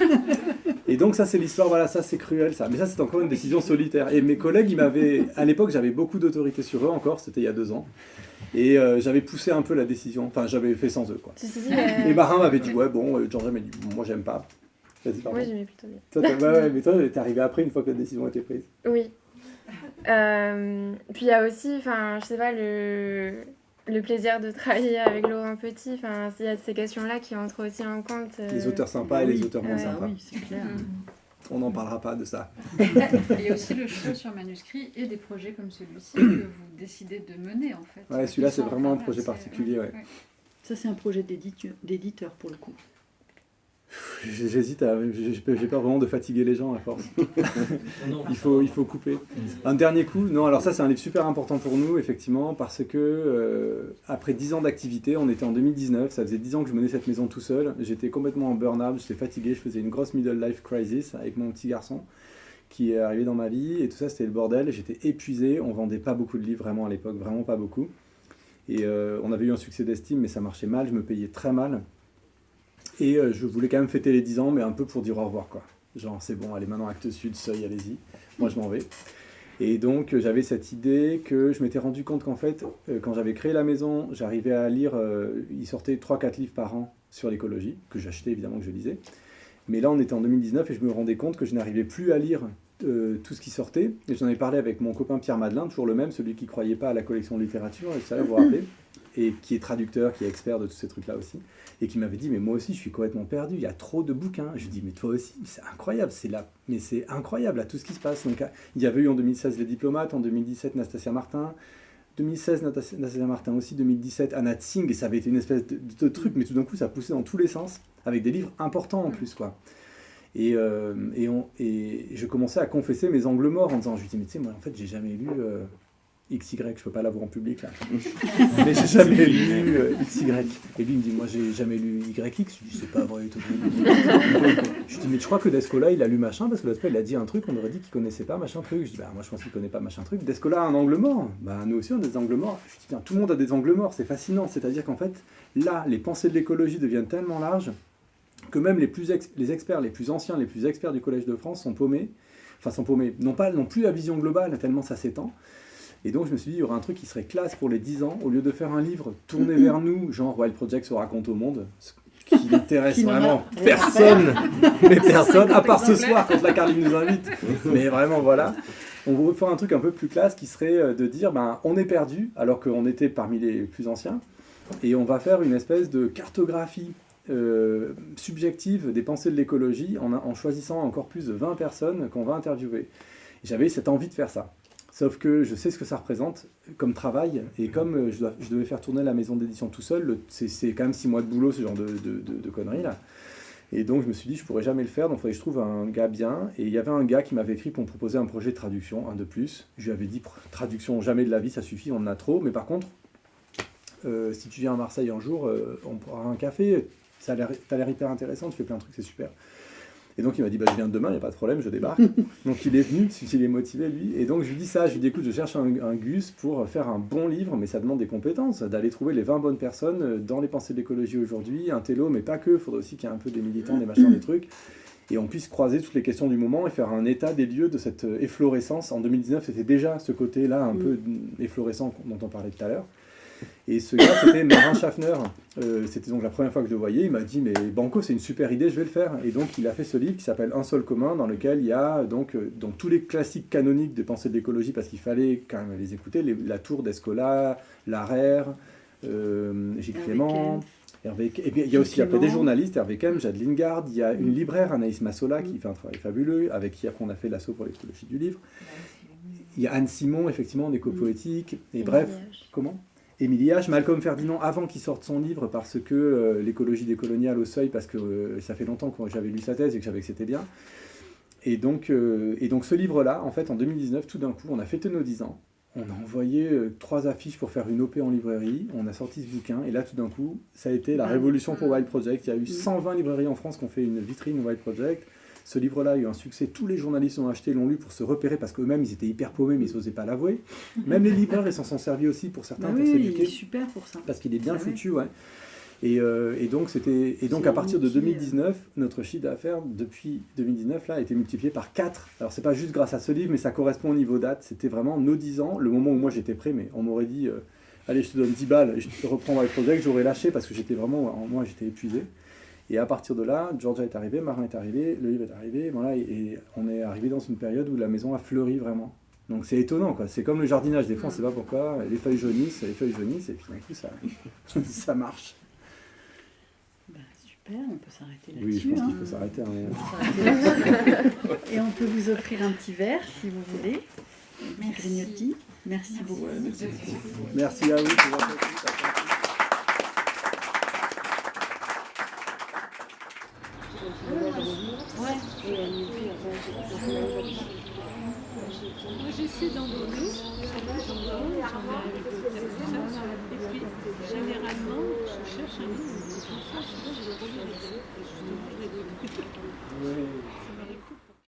Et donc ça c'est l'histoire, voilà, ça c'est cruel ça. Mais ça c'est encore une décision solitaire. Et mes collègues, ils m'avaient, à l'époque j'avais beaucoup d'autorité sur eux encore, c'était il y a 2 ans. Et j'avais poussé un peu la décision, enfin j'avais fait sans eux quoi. Ceci dit, Et Marin m'avait dit ouais bon, Georges m'a dit moi j'aime pas. Vas-y pardon. oui, j'aimais plutôt bien. Toi, ouais, mais toi t'es arrivé après une fois que la décision a été prise. Oui. Puis il y a aussi, enfin, je sais pas, le plaisir de travailler avec Laurent Petit. Enfin, il y a ces questions-là qui entrent aussi en compte. Les auteurs sympas et les auteurs moins Ah sympas. oui, c'est clair. On n'en parlera pas de ça. Il y a aussi le choix sur manuscrit et des projets comme celui-ci que vous décidez de mener en fait. Ouais, celui-là, c'est Sans- vraiment un voilà, projet c'est- particulier, ouais. Ça, c'est un projet d'éditeur pour le coup. J'hésite j'ai peur vraiment de fatiguer les gens à force. il faut couper. Un dernier coup, non, alors ça c'est un livre super important pour nous, effectivement, parce que après 10 ans d'activité, on était en 2019, ça faisait 10 ans que je menais cette maison tout seul, j'étais complètement en burn-out, j'étais fatigué, je faisais une grosse middle life crisis avec mon petit garçon qui est arrivé dans ma vie, et tout ça c'était le bordel, j'étais épuisé, on vendait pas beaucoup de livres vraiment à l'époque, vraiment pas beaucoup. Et on avait eu un succès d'estime, mais ça marchait mal, je me payais très mal. Et je voulais quand même fêter les 10 ans, mais un peu pour dire au revoir, quoi. Genre, c'est bon, allez, maintenant, acte sud, seuil, allez-y. Moi, je m'en vais. Et donc, j'avais cette idée que je m'étais rendu compte qu'en fait, quand j'avais créé la maison, j'arrivais à lire, il sortait 3-4 livres par an sur l'écologie, que j'achetais, évidemment, que je lisais. Mais là, on était en 2019 et je me rendais compte que je n'arrivais plus à lire tout ce qui sortait. Et j'en avais parlé avec mon copain Pierre Madelin, toujours le même, celui qui ne croyait pas à la collection de littérature, et ça, vous vous rappelez, et qui est traducteur, qui est expert de tous ces trucs-là aussi, et qui m'avait dit, mais moi aussi, je suis complètement perdu, il y a trop de bouquins. Je lui dis, mais toi aussi, c'est incroyable, mais c'est incroyable, là, tout ce qui se passe. Donc, il y avait eu en 2016 Les Diplomates, en 2017 Nastasia Martin, 2016 Nastasia Martin aussi, 2017 Anna Tsing, et ça avait été une espèce de truc, mais tout d'un coup, ça poussait dans tous les sens, avec des livres importants en plus, quoi. Et je commençais à confesser mes angles morts en disant, je lui dis, mais tu sais, moi, en fait, j'ai jamais lu... XY, je peux pas l'avoir en public là. Mais j'ai jamais lu XY. Et lui il me dit, moi j'ai jamais lu YX. Je dis, c'est pas vrai. Je dis, mais je crois que Descola il a lu machin, parce que l'autre fois il a dit un truc, on aurait dit qu'il connaissait pas machin truc. Je dis, bah moi je pense qu'il connaît pas machin truc. Descola a un angle mort. Bah nous aussi on a des angles morts. Je dis, tiens, tout le monde a des angles morts, c'est fascinant. C'est-à-dire qu'en fait, là, les pensées de l'écologie deviennent tellement larges que même les experts les plus anciens, les plus experts du Collège de France sont paumés. Enfin, sont paumés. N'ont plus la vision globale, tellement ça s'étend. Et donc je me suis dit, il y aura un truc qui serait classe pour les 10 ans, au lieu de faire un livre tourné vers nous, genre Wild Project se raconte au monde, ce qui n'intéresse vraiment personne, mais personne, à part ce soir quand la Carline nous invite. Mais vraiment voilà, on va faire un truc un peu plus classe qui serait de dire, ben, on est perdu, alors qu'on était parmi les plus anciens, et on va faire une espèce de cartographie subjective des pensées de l'écologie en choisissant encore plus de 20 personnes qu'on va interviewer. J'avais cette envie de faire ça. Sauf que je sais ce que ça représente comme travail, et comme je devais faire tourner la maison d'édition tout seul, c'est quand même 6 mois de boulot, ce genre de conneries là. Et donc je me suis dit, je pourrais jamais le faire, donc il fallait que je trouve un gars bien. Et il y avait un gars qui m'avait écrit pour me proposer un projet de traduction, un de plus. Je lui avais dit, traduction jamais de la vie, ça suffit, on en a trop. Mais par contre, si tu viens à Marseille un jour, on pourra un café, t'as l'air hyper intéressant, tu fais plein de trucs, c'est super. Et donc il m'a dit, bah, je viens demain, il n'y a pas de problème, je débarque. Donc il est venu, il est motivé lui. Et donc je lui dis ça, je lui dis, écoute, je cherche un Gus pour faire un bon livre, mais ça demande des compétences, d'aller trouver les 20 bonnes personnes dans les pensées de l'écologie aujourd'hui, un télo, mais pas que, il faudrait aussi qu'il y ait un peu des militants, des machins, des trucs, et on puisse croiser toutes les questions du moment et faire un état des lieux de cette efflorescence. En 2019, c'était déjà ce côté-là, un peu efflorescent dont on parlait tout à l'heure. Et ce gars, c'était Marin Schaffner. C'était donc la première fois que je le voyais. Il m'a dit, mais Banco, c'est une super idée, je vais le faire. Et donc, il a fait ce livre qui s'appelle Un sol commun, dans lequel il y a donc tous les classiques canoniques de pensée de l'écologie, parce qu'il fallait quand même les écouter. La Tour d'Escola, Larère, Gilles Clément... Et puis, il y a aussi après des journalistes, Hervé Kem, Jade Lingard, il y a une libraire, Anaïs Massola, qui fait un travail fabuleux, avec qui après on a fait l'assaut pour l'écologie du livre. Il y a Anne Simon, effectivement, en éco-poétique. Et bref, comment Émilie H, Malcolm Ferdinand, avant qu'il sorte son livre, parce que l'écologie décoloniale au seuil, parce que ça fait longtemps que j'avais lu sa thèse et que je savais que c'était bien. Et donc ce livre-là, en fait, en 2019, tout d'un coup, on a fêté nos 10 ans. On a envoyé 3 affiches pour faire une OP en librairie, on a sorti ce bouquin, et là tout d'un coup, ça a été la révolution pour Wild Project. Il y a eu 120 librairies en France qui ont fait une vitrine Wild Project. Ce livre-là a eu un succès, tous les journalistes l'ont acheté, l'ont lu pour se repérer, parce qu'eux-mêmes ils étaient hyper paumés, mais ils n'osaient pas l'avouer. Même les libraires, ils s'en sont servis aussi pour certains, pour s'éduquer. Il est super pour ça. Parce qu'il est bien foutu, ouais. Et donc à partir de 2019, notre chiffre d'affaires depuis 2019 là, a été multiplié par 4. Alors c'est pas juste grâce à ce livre, mais ça correspond au niveau date. C'était vraiment nos 10 ans, le moment où moi j'étais prêt, mais on m'aurait dit allez, je te donne 10 balles, je te reprends avec le projet, j'aurais lâché parce que j'étais vraiment, moi j'étais épuisé. Et à partir de là, Georgia est arrivé, Marin est arrivé, le livre est arrivé, voilà, et on est arrivé dans une période où la maison a fleuri vraiment. Donc c'est étonnant, quoi. C'est comme le jardinage, des fois on ne sait pas pourquoi, les feuilles jaunissent, et puis d'un coup ça marche. Super, on peut s'arrêter là-dessus. Oui, je pense qu'il faut s'arrêter. Et on peut vous offrir un petit verre si vous voulez. Un petit grignotis. Merci beaucoup. Merci à vous. Pour votre écoute. Moi j'essaie d'en donner, j'en donne, j'en ai avec le professeur, et puis généralement je cherche un livre, je cherche, je le relis, justement je l'ai donné.